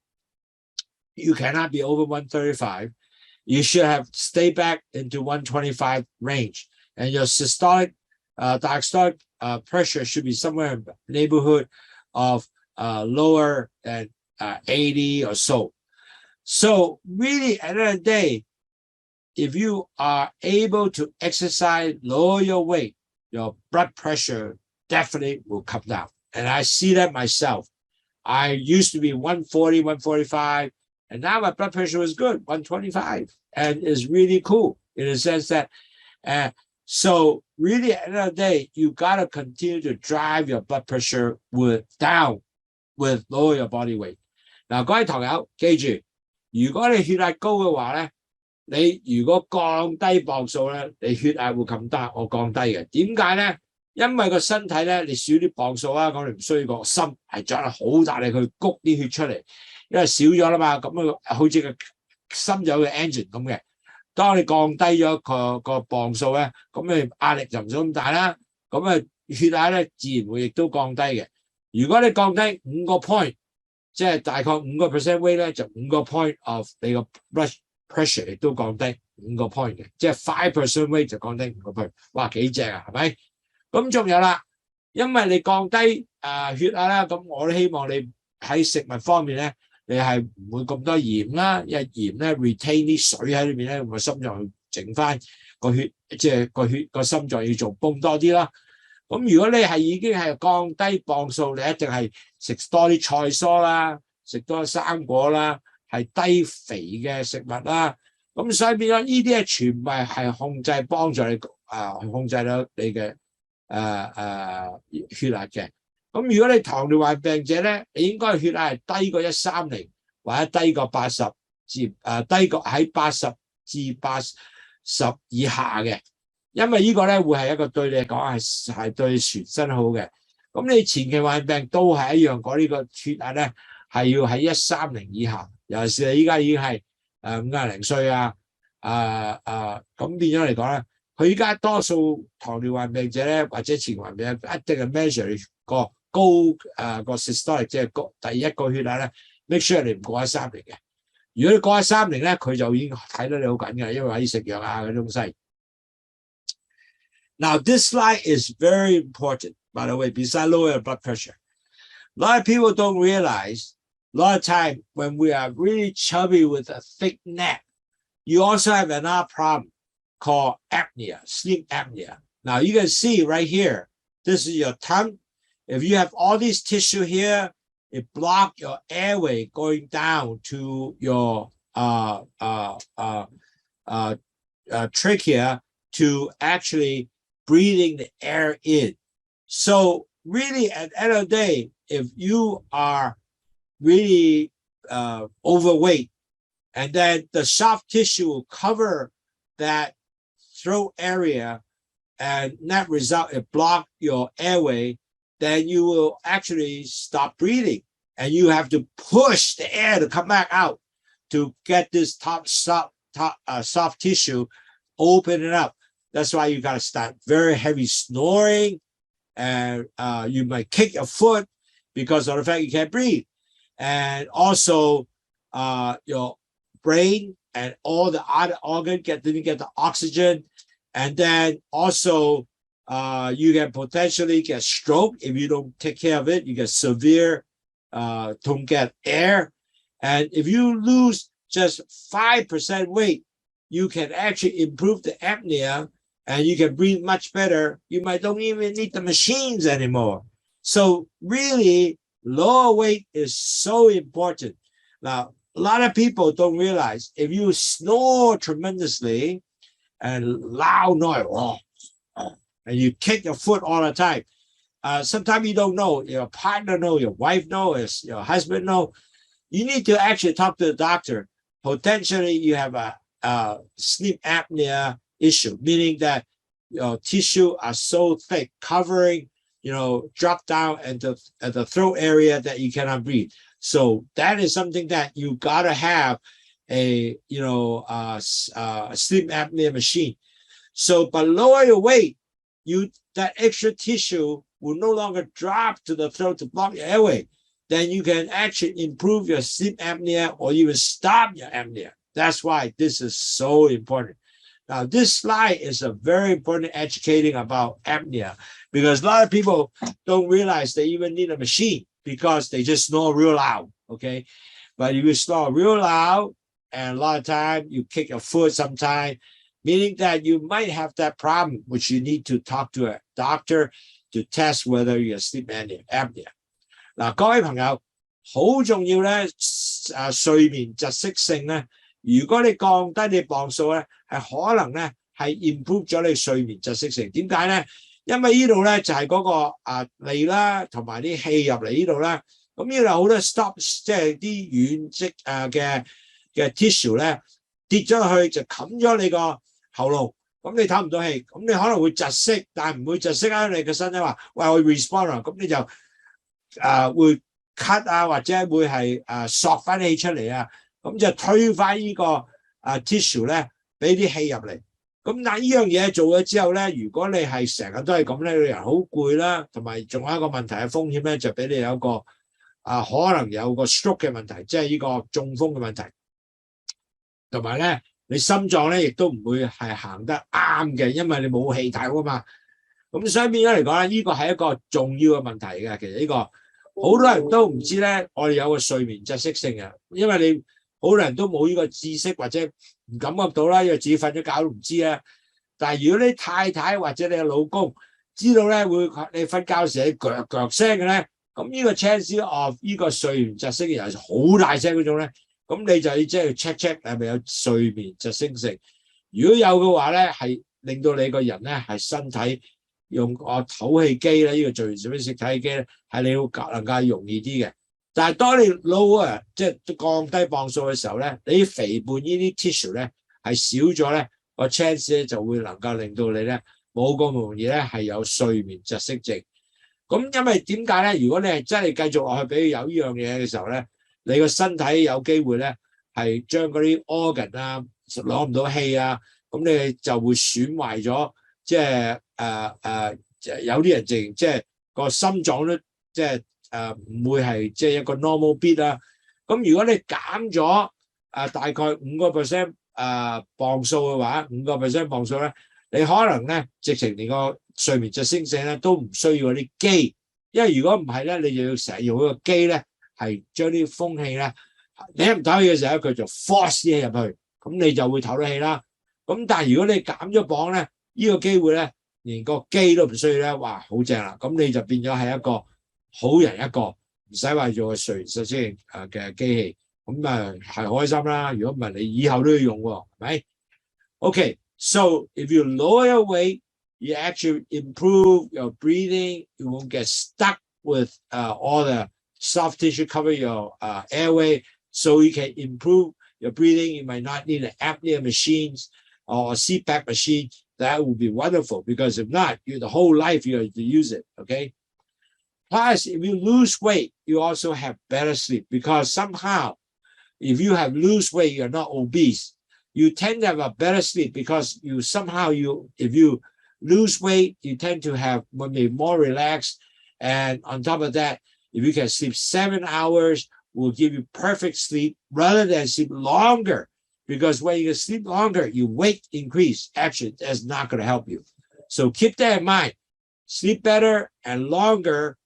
you cannot be over 135. You should have stay back into 125 range. And your systolic, diastolic pressure should be somewhere in the neighborhood of lower than 80 or so. So really, at the end of the day, if you are able to exercise, lower your weight, your blood pressure definitely will come down. And I see that myself. I used to be 140, 145, and now my blood pressure is good, 125, and it's really cool in the sense that, so really at the end of the day, you got to continue to drive your blood pressure down with lower your body weight. 嗱，各位朋友記住，如果你血壓高嘅話咧，你如果降低磅數咧，你血壓會咁低，我降低嘅。點解咧？因為個身體咧，你少啲磅數啊，咁你唔需要個心係作好大力去谷啲血出嚟，因為少咗啦嘛，咁好似個心有個 engine 咁嘅。當你降低咗個磅數咧，咁你壓力就唔使咁大啦，咁血壓咧自然會亦都降低嘅。如果你降低5個 point， 即係大概5% weight 咧，就5個 point of 你個 blood pressure 亦都降低5個 point 嘅，即係5% weight 就降低5個 point， 哇幾正啊，係咪？咁仲有啦，因為你降低血壓啦，咁我都希望你喺食物方面咧，你係唔會咁多鹽啦，因為鹽咧 retain 啲水喺裏面咧，個心臟去整翻個血，即係個心臟要做泵多啲啦。咁如果你係已經係降低磅數，你一定係食多啲菜蔬啦，食多啲生果啦，係低肥嘅食物啦。咁所以變咗呢啲係全部係控制幫助你控制到你嘅血壓嘅。咁如果你糖尿病病者咧，你應該血壓係低過130或者低過80至低過喺80至80以下嘅。因為呢個咧會係一個對你嚟講係對全身好嘅。咁你前期患病都係一樣講呢個血壓咧係要喺130以下，尤其是你依家已經係50歲啊，咁變咗嚟講咧，佢依家多數糖尿病病者咧或者前患病一定係 measure 個高個 systolic 即係第一個血壓咧 ，make sure 你唔過130嘅。如果你過130咧，佢就已經睇到你好緊嘅，因為可以食藥啊嗰啲東西。Now, this slide is very important, by the way, besides lower blood pressure. A lot of people don't realize lot of time when we are really chubby with a thick neck, you also have another problem called apnea, sleep apnea. Now you can see right here, this is your tongue. If you have all this tissue here, it blocks your airway going down to your trachea to actually breathing the air in. So really, at the end of the day, if you are really overweight, and then the soft tissue will cover that throat area, and that result it block your airway, then you will actually stop breathing, and you have to push the air to come back out to get this soft tissue open it up. That's why you got to start very heavy snoring, and you might kick your foot because of the fact you can't breathe. And also your brain and all the other organs didn't get the oxygen. And then also you can potentially get stroke if you don't take care of it. You get severe, don't get air. And if you lose just 5% weight, you can actually improve the apnea and you can breathe much better. You might don't even need the machines anymore. So really, lower weight is so important. Now, a lot of people don't realize if you snore tremendously and loud noise, and you kick your foot all the time, sometimes you don't know, your partner know, your wife know, your husband know. You need to actually talk to the doctor. Potentially, you have a sleep apnea issue, meaning that your tissue are so thick, covering, drop down at the throat area that you cannot breathe. So that is something that you gotta have a sleep apnea machine. So, but lower your weight, that extra tissue will no longer drop to the throat to block your airway. Then you can actually improve your sleep apnea or even stop your apnea. That's why this is so important. Now, this slide is a very important educating about apnea, because a lot of people don't realize they even need a machine because they just snore real loud, okay? But if you snore real loud, and a lot of time you kick your foot sometime, meaning that you might have that problem, which you need to talk to a doctor to test whether you have sleep apnea. 嗱，各位朋友，好重要咧，睡眠窒息性咧，如果你降低你磅數咧，係可能咧係 improve 咗你睡眠窒息性。點解咧？因為呢度咧就係嗰個脷啦，同埋啲氣入嚟呢度啦。咁呢度好多 stop， 即係啲軟積嘅 tissue 咧跌咗落去就冚咗你個喉嚨，咁你唞唔到氣，咁你可能會窒息，但係唔會窒息啊！你個身體話：喂，我 respond 啊，咁你就會咳啊，或者會係索翻氣出嚟啊，咁就推翻呢個tissue 咧，俾啲氣入嚟。咁但係呢樣嘢做咗之後咧，如果你係成日都係咁咧，你人好攰啦，同埋仲有一個問題嘅風險咧，就俾你有個可能有個 stroke 嘅問題，即係呢個中風嘅問題，同埋咧你心臟咧亦都唔會係行得啱嘅，因為你冇氣體啊嘛。咁所以變咗嚟講咧，呢個係一個重要嘅問題嘅。其實呢個好多人都唔知咧，我哋有個睡眠窒息性嘅，因為你好多人都冇呢個知識或者唔感覺到啦，因為自己瞓咗覺都唔知啊。但係如果你太太或者你嘅老公知道咧，會你瞓覺時係腳腳聲嘅咧，咁呢個 chance of 呢個睡眠窒息嘅人係好大聲嗰種咧，咁你就要即係 check 係咪有睡眠窒息性。如果有嘅話咧，係令到你個人咧係身體用個唞氣機咧，呢個睡眠息唞氣機咧，係你會能夠容易啲嘅。但係當你 lower 即係降低磅數嘅時候咧，你肥胖呢啲 tissue 咧係少咗咧，個 chance 咧就會能夠令到你咧冇咁容易咧係有睡眠窒息症。咁因為點解咧？如果你係真係繼續落去，比如有呢樣嘢嘅時候咧，你個身體有機會咧係將嗰啲 organ 啊攞唔到氣啊，咁你就會損壞咗，即係有啲人即係個心臟都即係唔會係即係一個 normal beat 啦。咁如果你減咗大概5% 磅數嘅話，5% 磅數咧，你可能咧直情連個睡眠窒息症咧都唔需要嗰啲機，因為如果唔係咧，你就要成日用嗰個機咧係將啲風氣咧，你一唔唞氣嘅時候，佢就 force 啲氣入去，咁你就會唞到氣啦。咁但係如果你減咗磅咧，呢個機會咧，連個機都唔需要咧，哇，好正啦！咁你就變咗係一個好人一個，唔使話做個隨時性嘅機器，咁啊係開心啦。如果唔係，你以後都要用喎，係咪？Okay, so if you lower your weight, you actually improve your breathing. You won't get stuck with all the soft tissue cover your airway, so you can improve your breathing. You might not need an apnea machines or a CPAP machine. That would be wonderful, because if not, the whole life you have to use it, okay? Plus, if you lose weight, you also have better sleep, because somehow, if you have lose weight, you're not obese, you tend to have a better sleep, because if you lose weight, you tend to have maybe more relaxed. And on top of that, if you can sleep 7 hours, will give you perfect sleep rather than sleep longer. Because when you sleep longer, your weight increase. Actually, that's not going to help you. So keep that in mind. Sleep better and longer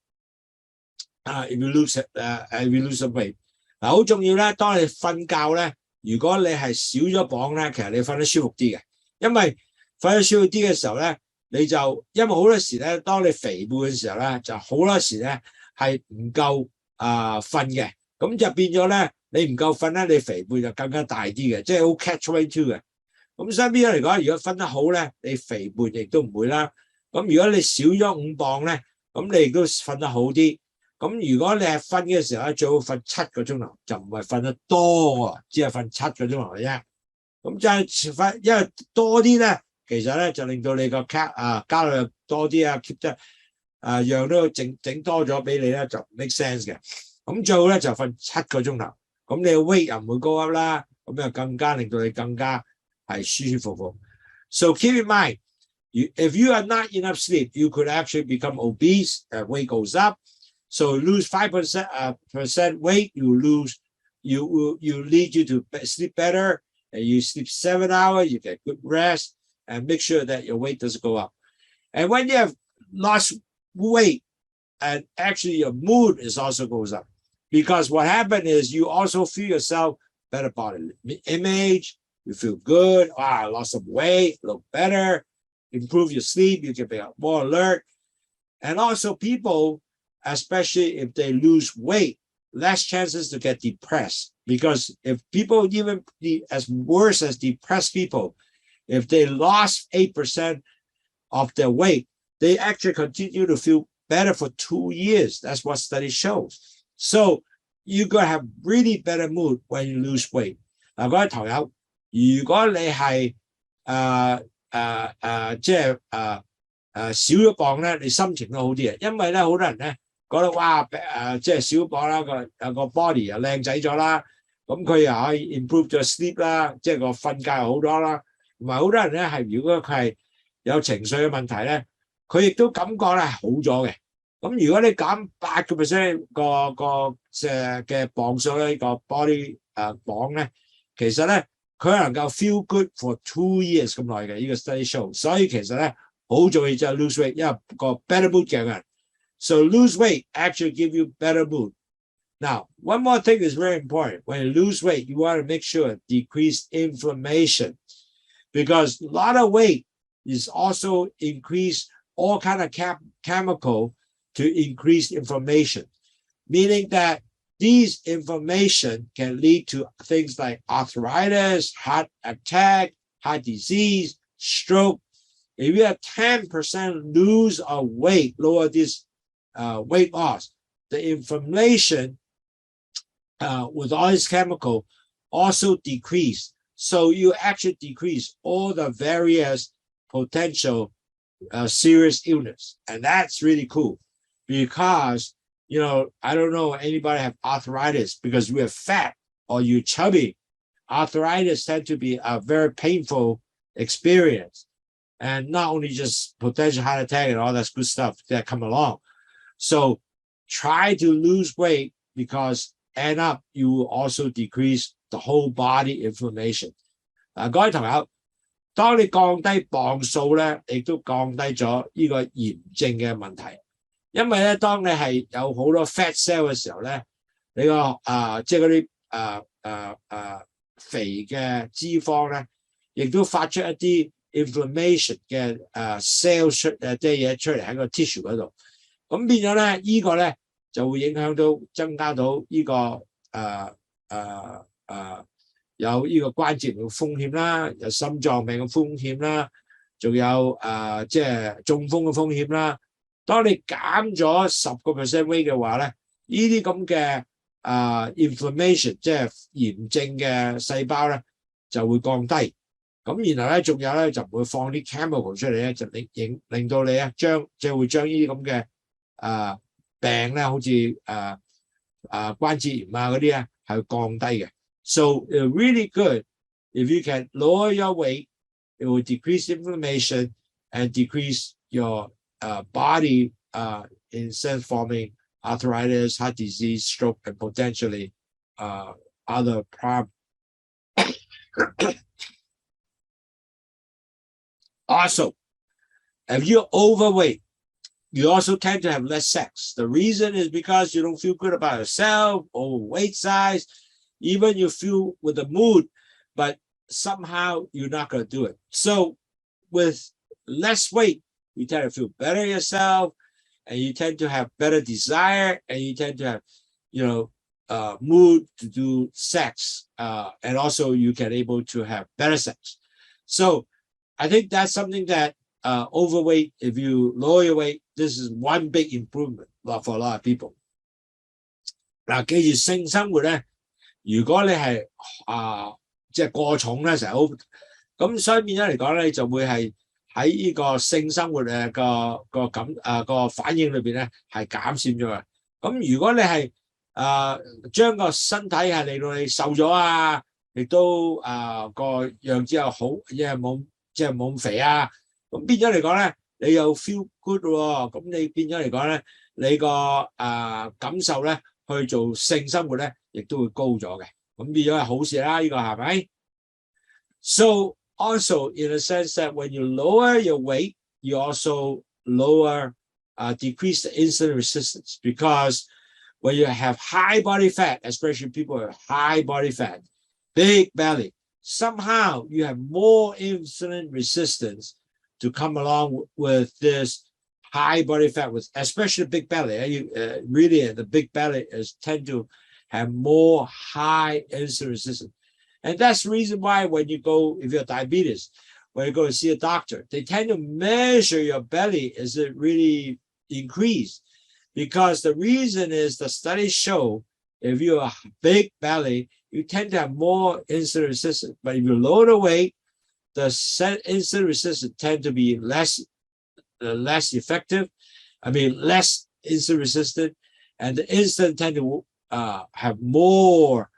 if you lose some weight. 嗱，好重要咧，當你瞓覺咧，如果你係少咗磅咧，其實你瞓得舒服啲嘅。因為瞓得舒服啲嘅時候咧，你就因為好多時咧，當你肥胖嘅時候咧，就好多時咧係唔夠瞓嘅，咁就變咗咧。你唔夠瞓咧，你肥胖就更加大啲嘅，即係好 catch-22 嘅。咁相比嚟講，如果瞓得好咧，你肥胖亦都唔會啦。咁如果你少咗5磅咧，咁你亦都瞓得好啲。咁如果你係瞓嘅時候咧，最好瞓7個鐘頭，就唔係瞓得多喎，只係瞓7個鐘頭嘅啫。咁就係瞓，因為多啲咧，其實咧就令到你個卡路里多啲啊 ，keep 得樣都整多咗俾你咧，就 make sense 嘅。咁最好咧就瞓7個鐘頭。咁你嘅 weight 又唔會高 up 啦，咁又更加令到你更加係舒舒服服。So keep in mind, if you are not enough sleep, you could actually become obese. Weight goes up. So lose 5% weight, you lead you to sleep better, and you sleep 7 hours, you get good rest, and make sure that your weight doesn't go up. And when you have lost weight, and actually your mood is also goes up. Because what happened is you also feel yourself better body image, you feel good, I lost some weight, look better, improve your sleep, you can be more alert. And also people, especially if they lose weight, less chances to get depressed. Because if people even as worse as depressed people, if they lost 8% of their weight, they actually continue to feel better for 2 years. That's what study shows. So you're going to have really better mood when you lose weight. 嗱，各位朋友，如果你係即係少咗磅咧，你心情都好啲嘅，因為咧好多人咧覺得哇即係少磅啦，個 body 又靚仔咗啦，咁佢又可以 improve 咗 sleep 啦，即係個瞓覺又好多啦。同埋好多人咧係如果佢係有情緒嘅問題咧，佢亦都感覺咧係好咗嘅。咁如果你減8% 嘅磅數咧，呢個 body 磅咧，其實咧佢能夠 feel good for 2 years 咁耐嘅呢個 study show， 所以其實咧好重要就係 lose weight， 因為個 better mood 嘅人。So lose weight actually give you better mood. Now, one more thing is very important. When you lose weight, you want to make sure decrease inflammation, because a lot of weight is also increase all kind of chemical to increase inflammation, meaning that these inflammation can lead to things like arthritis, heart attack, heart disease, stroke. If you have 10% lose of weight, lower this weight loss, the inflammation with all this chemical also decrease. So you actually decrease all the various potential serious illness. And that's really cool because, you know, I don't know anybody have arthritis because we're fat or you chubby. Arthritis tend to be a very painful experience, and not only just potential heart attack and all that good stuff that come along. So try to lose weight because end up you will also decrease the whole body inflammation. 各位朋友，當你降低磅數咧，亦都降低咗呢個炎症嘅問題。因為咧，當你係有好多 fat cell 嘅時候咧，你個即係嗰啲肥嘅脂肪咧，亦都發出一啲 inflammation 嘅cell 出啲嘢出嚟喺個 tissue 嗰度，咁變咗咧呢個咧就會影響到增加到呢個有呢個關節嘅風險啦，有心臟病嘅風險啦，仲有即係中風嘅風險啦。當你減咗10% weight 嘅話咧，呢啲咁嘅inflammation 即係炎症嘅細胞咧就會降低。咁然後咧仲有咧就唔會放啲 chemical 出嚟咧，就令到你咧即係會將呢啲咁嘅病咧，好似關節炎啊嗰啲咧係降低嘅。So it's really good if you can lower your weight. It will decrease inflammation and decrease your body instead forming arthritis, heart disease, stroke, and potentially other problems. Also, if you're overweight, you also tend to have less sex. The reason is because you don't feel good about yourself, overweight size, even you feel with the mood, but somehow you're not going to do it. So with less weight, you tend to feel better yourself, and you tend to have better desire, and you tend to have, mood to do sex, and also you can able to have better sex. So I think that's something that overweight, if you lower your weight, this is one big improvement for a lot of people. 嗱，記住性生活咧，如果你係即係過重咧，成日好咁，所以變咗嚟講咧，就會係喺呢個性生活個反應裏邊咧係減少咗嘅。咁如果你係將個身體係令到你瘦咗啊，亦都個樣子又好，即係冇咁肥啊，咁變咗嚟講咧，你又 feel good 喎，咁你變咗嚟講咧，你個感受咧去做性生活咧，亦都會高咗嘅，咁變咗係好事啦，呢個係咪 ？So also in a sense that when you lower your weight, you also decrease the insulin resistance, because when you have high body fat, especially people with high body fat, big belly, somehow you have more insulin resistance to come along with this high body fat, with especially big belly. Really, the big belly tend to have more high insulin resistance. And that's the reason why when you go, if you have diabetes, when you go to see a doctor, they tend to measure your belly, is it really increased? Because the reason is the studies show if you have a big belly, you tend to have more insulin resistance. But if you lower the weight, the insulin resistance tend to be less effective. Less insulin resistant, and the insulin tend to have more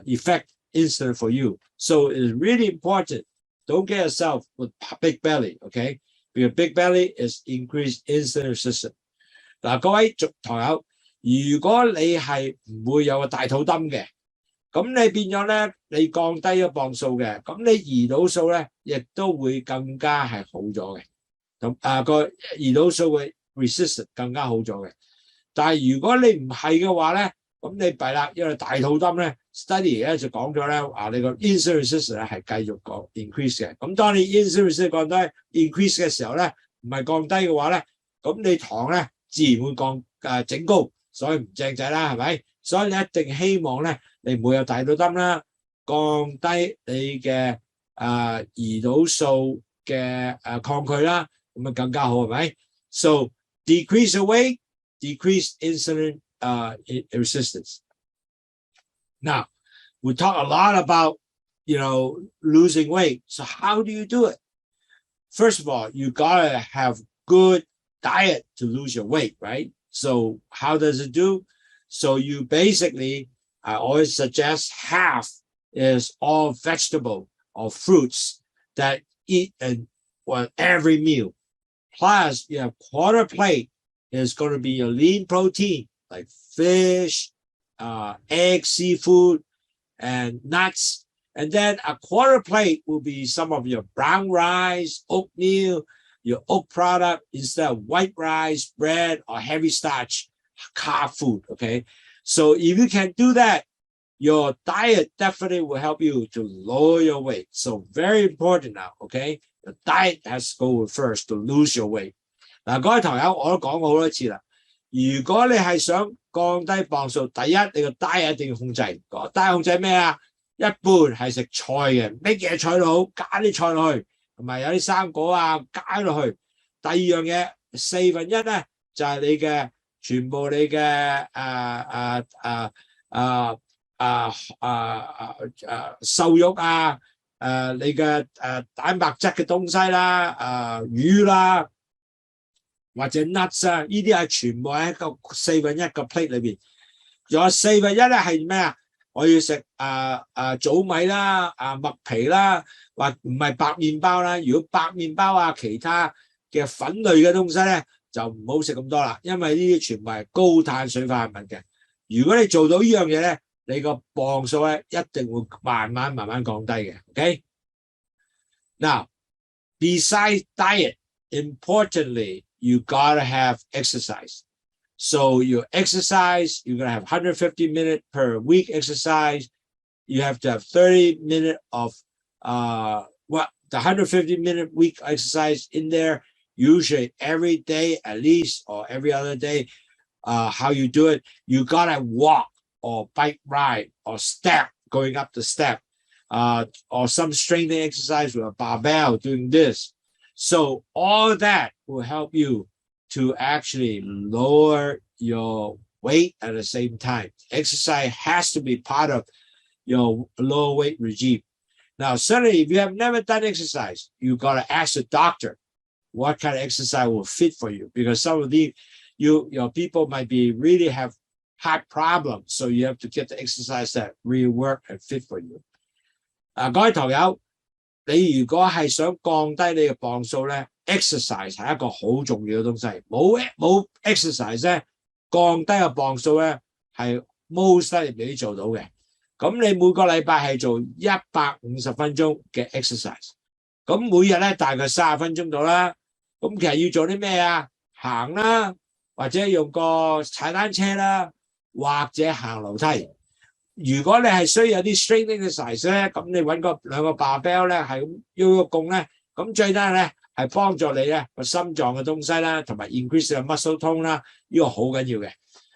effect insulin for you. So it's really important. Don't get yourself with big belly, okay? Because big belly is increased insulin resistance. 嗱，各位堂友，如果你係唔會有個大肚墩嘅，咁你變咗咧，你降低咗磅數嘅，咁你胰島素咧，亦都會更加係好咗嘅。咁個胰島素嘅 resistance 更加好咗嘅。但係如果你唔係嘅話咧，咁你弊啦，因為大肚墩咧 study 咧就講咗咧，你個 insulin resistance 咧係繼續個 increase 嘅。咁當你 insulin resistance 降低 increase 嘅時候咧，唔係降低嘅話咧，咁你糖咧自然會整高，所以唔正仔啦，係咪？所以你一定希望咧，你唔會有大肚墩啦，降低你嘅胰島素嘅抗拒啦，咁啊更加好，係咪？ So decrease the weight, decrease insulin resistance. Now, we talk a lot about, losing weight. So how do you do it? First of all, you gotta have good diet to lose your weight, right? So how does it do? So you basically, I always suggest half is all vegetable or fruits that eat every meal. Plus, you have quarter plate is going to be your lean protein like fish, egg, seafood, and nuts. And then a quarter plate will be some of your brown rice, oatmeal, your oat product instead of white rice, bread, or heavy starch carb food, okay? So if you can do that, your diet definitely will help you to lower your weight. So very important now, okay? The diet has to go first to lose your weight. 嗱，各位朋友，我都講過好多次啦。如果你係想降低磅數，第一你個 diet 一定要控制。個 diet 控制咩啊？一半係食菜嘅，咩嘢菜都好，加啲菜落去，同埋有啲生果啊加落去。第二樣嘢1/4咧就係你嘅全部你嘅瘦肉啊，你嘅蛋白質嘅東西啦，魚啦，或者 nuts 啊，呢啲係全部喺一個1/4個 plate 裏邊。仲有1/4咧係咩啊？我要食糙米啦，麥皮啦，或唔係白麵包啦。如果白麵包啊，其他嘅粉類嘅東西咧，就唔好食咁多啦，因為呢啲全部係高碳水化合物嘅。如果你做到呢樣嘢咧，你個磅數咧一定會慢慢降低嘅。OK。Now, besides diet, importantly, you gotta have exercise. So you exercise, you're gonna have 150 minutes per week exercise. You have to have 30 minutes of the 150-minute week exercise in there, usually every day at least or every other day. How you do it, you gotta walk or bike ride or step, going up the step, or some strengthening exercise with a barbell doing this. So all that will help you to actually lower your weight at the same time. Exercise has to be part of your low weight regime. Now, certainly, if you have never done exercise, you got to ask the doctor what kind of exercise will fit for you, because some of the your people might be really have heart problems, so you have to get the exercise that really work and fit for you. 各位朋友，你如果係想降低你嘅磅數咧 ，exercise 係一個好重要嘅東西。冇 exercise 咧，降低個磅數咧係 most likely 未必做到嘅。咁你每個禮拜係做150分鐘嘅 exercise， 咁每日咧大概30分鐘到啦。咁其實要做啲咩啊？行啦，或者用個踩單車啦，或者行樓梯。如果你係需要有啲 strength exercise 咧，咁你揾兩個 barbell 咧，係咁喐共咧，咁最緊咧係幫助你咧個心臟嘅東西啦，同埋 increase 嘅 muscle tone 啦，呢個好緊要嘅。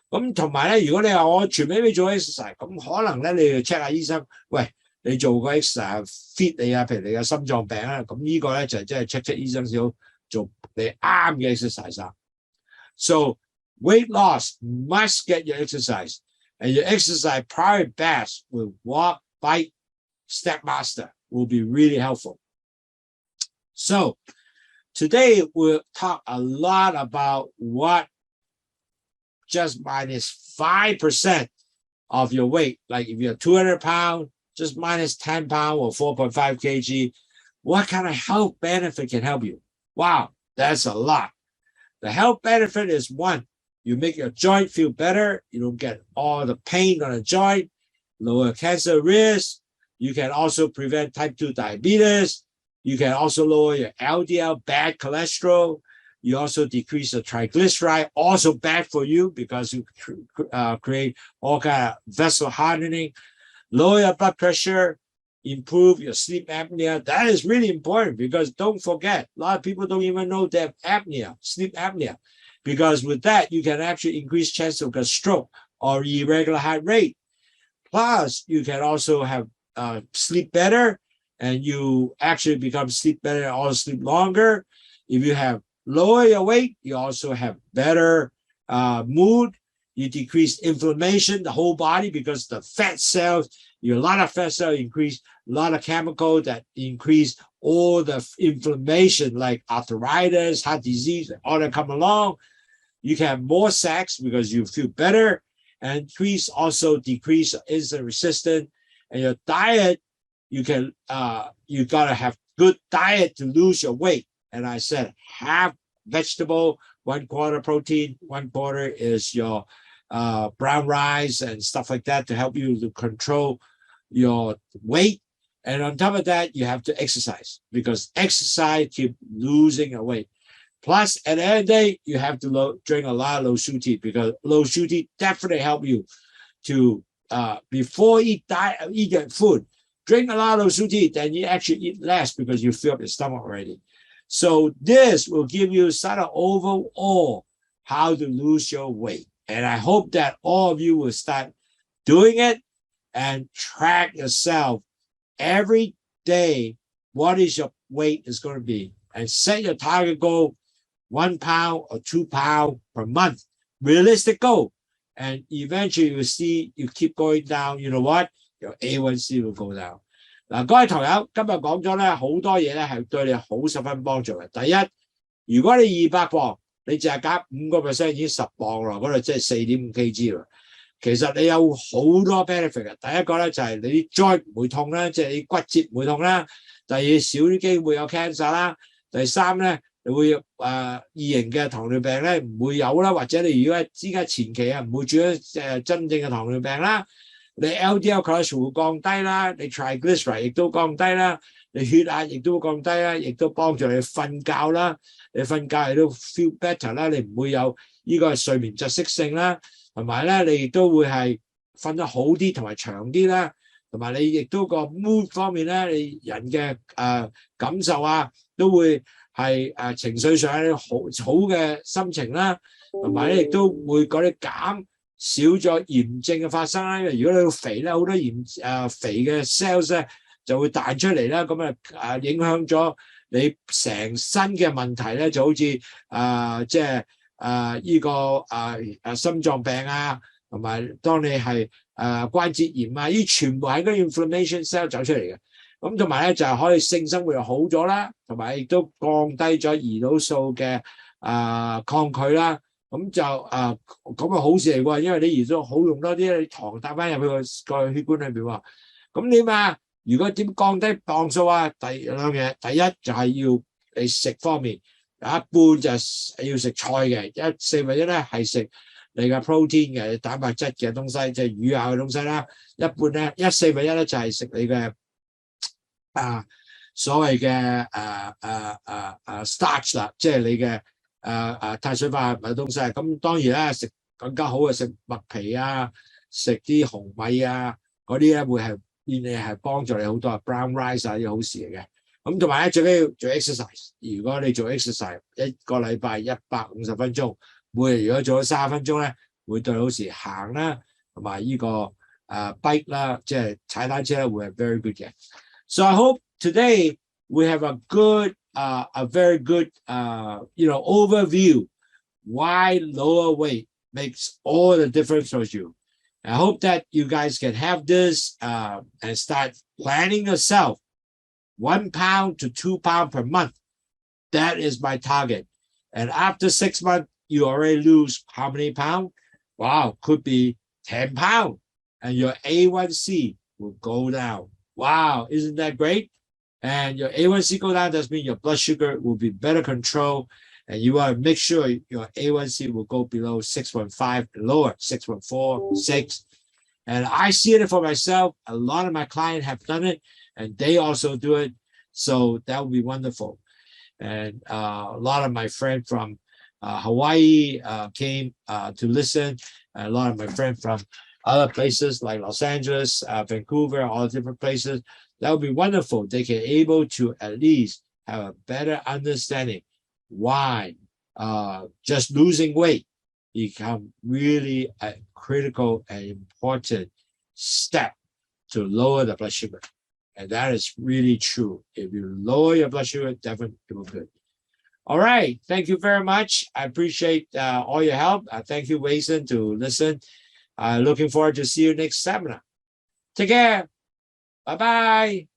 咁同埋咧，如果你話我全面做 exercise， 咁可能咧你要 check 下醫生，喂，你做個 exercise fit 你啊，譬如你嘅心臟病啊，咁呢個咧就真係 check 醫生先好做你啱嘅 exercise 啊。So weight loss must get your exercise. And your exercise probably best with walk, bike, step master will be really helpful. So today we'll talk a lot about what just minus 5% of your weight, like if you're 200 pounds, just minus 10 pounds or 4.5 kg, what kind of health benefit can help you? Wow, that's a lot. The health benefit is one, you make your joint feel better. You don't get all the pain on the joint, lower cancer risk. You can also prevent type 2 diabetes. You can also lower your LDL, bad cholesterol. You also decrease the triglyceride, also bad for you because you create all kind of vessel hardening. Lower your blood pressure, improve your sleep apnea. That is really important because don't forget, a lot of people don't even know they have apnea, sleep apnea. Because with that, you can actually increase chance of a stroke or irregular heart rate. Plus, you can also have sleep better, and you actually become sleep better and also sleep longer. If you have lower your weight, you also have better mood. You decrease inflammation, the whole body, because the fat cells, a lot of fat cells increase, a lot of chemicals that increase all the inflammation like arthritis, heart disease, all that come along. You can have more sex because you feel better, and also decrease insulin resistance. And your diet, you gotta have good diet to lose your weight. And I said half vegetable, 1/4 protein, 1/4 is your brown rice and stuff like that to help you to control your weight. And on top of that, you have to exercise because exercise keep losing your weight. Plus, at the end of the day, you have to drink a lot of low sugar tea because low sugar tea definitely help you to before eat food, drink a lot of tea, then you actually eat less because you fill up your stomach already. So this will give you sort of overall how to lose your weight. And I hope that all of you will start doing it and track yourself every day. What is your weight is going to be, and set your target goal 1 pound or 2 pounds per month, realistic goal. And eventually you see you keep going down, you know what? Your A1C will go down. 嗱，各位朋友，今日講咗咧好多嘢咧，係對你好十分幫助嘅。第一，如果你200磅，你淨係減5%已經10磅啦，嗰度即係4.5 kg 啦。其實你有好多 benefit 嘅。第一個咧就係你啲 joint 唔會痛啦，即係你骨節唔會痛啦。第二，少啲機會有 cancer 啦。第三咧，你會二型嘅糖尿病咧唔會有啦，或者你如果依家前期啊唔會轉咗真正嘅糖尿病啦。你 LDL cholesterol 會降低啦，你 triglyceride 亦都降低啦，你血壓亦都降低啦，亦都幫助你瞓覺啦，你瞓覺亦都 feel better 啦，你唔會有呢個睡眠窒息性啦，同埋咧你亦都會係瞓得好啲同埋長啲啦，同埋你亦都個 mood 方面咧，你人嘅感受啊都會係情緒上好嘅心情啦，同埋咧亦都會嗰啲減少咗炎症嘅發生啦，因為如果你肥咧，好多肥嘅 cells 咧就會彈出嚟啦，咁影響咗你成身嘅問題咧，就好似即係呢個心臟病啊，同埋當你係關節炎啊，呢全部係個 inflammation cell 走出嚟嘅。咁同埋咧就係可以性生活又好咗啦，同埋亦都降低咗胰島素嘅抗拒啦。咁就咁好事嚟喎，因為你胰島素好用多啲，你糖帶翻入去個血管裏邊喎。咁點啊？如果點降低磅數啊？第兩嘢，第一就係要你食方面，有一半就係要食菜嘅，4分1咧係食你嘅 protein 嘅蛋白質嘅東西，即係魚啊嘅東西啦。一半咧4分1咧就係食你嘅所謂嘅starch 啦，即係你嘅碳水化合物嘅東西。咁當然啦，食更加好嘅食麥皮啊，食啲紅米啊，嗰啲咧會係變你係幫助你好多 brown rice 啊，啲好事嚟嘅。咁同埋咧最緊要做 exercise。如果你做 exercise 一個禮拜150分鐘，每日如果做咗30分鐘咧，會對好事行啦，同埋呢個bike 啦，即係踩單車咧會係 very good 嘅。So I hope today we have a very good overview why lower weight makes all the difference for you. I hope that you guys can have this and start planning yourself 1 pound to 2 pounds per month. That is my target. And after 6 months, you already lose how many pounds? Wow, could be 10 pounds. And your A1C will go down. Wow, isn't that great? And your A1C go down, that means your blood sugar will be better controlled. And you want to make sure your A1C will go below 6.5 and lower, 6.4, 6. And I see it for myself. A lot of my clients have done it, and they also do it. So that would be wonderful. And a lot of my friends from Hawaii came to listen. A lot of my friends from other places like Los Angeles, Vancouver, all different places. That would be wonderful. They can able to at least have a better understanding why just losing weight become really a critical and important step to lower the blood sugar. And that is really true. If you lower your blood sugar, definitely it will be good. All right. Thank you very much. I appreciate all your help. Thank you, Wason, to listen. Looking forward to see you next seminar. Take care. Bye-bye.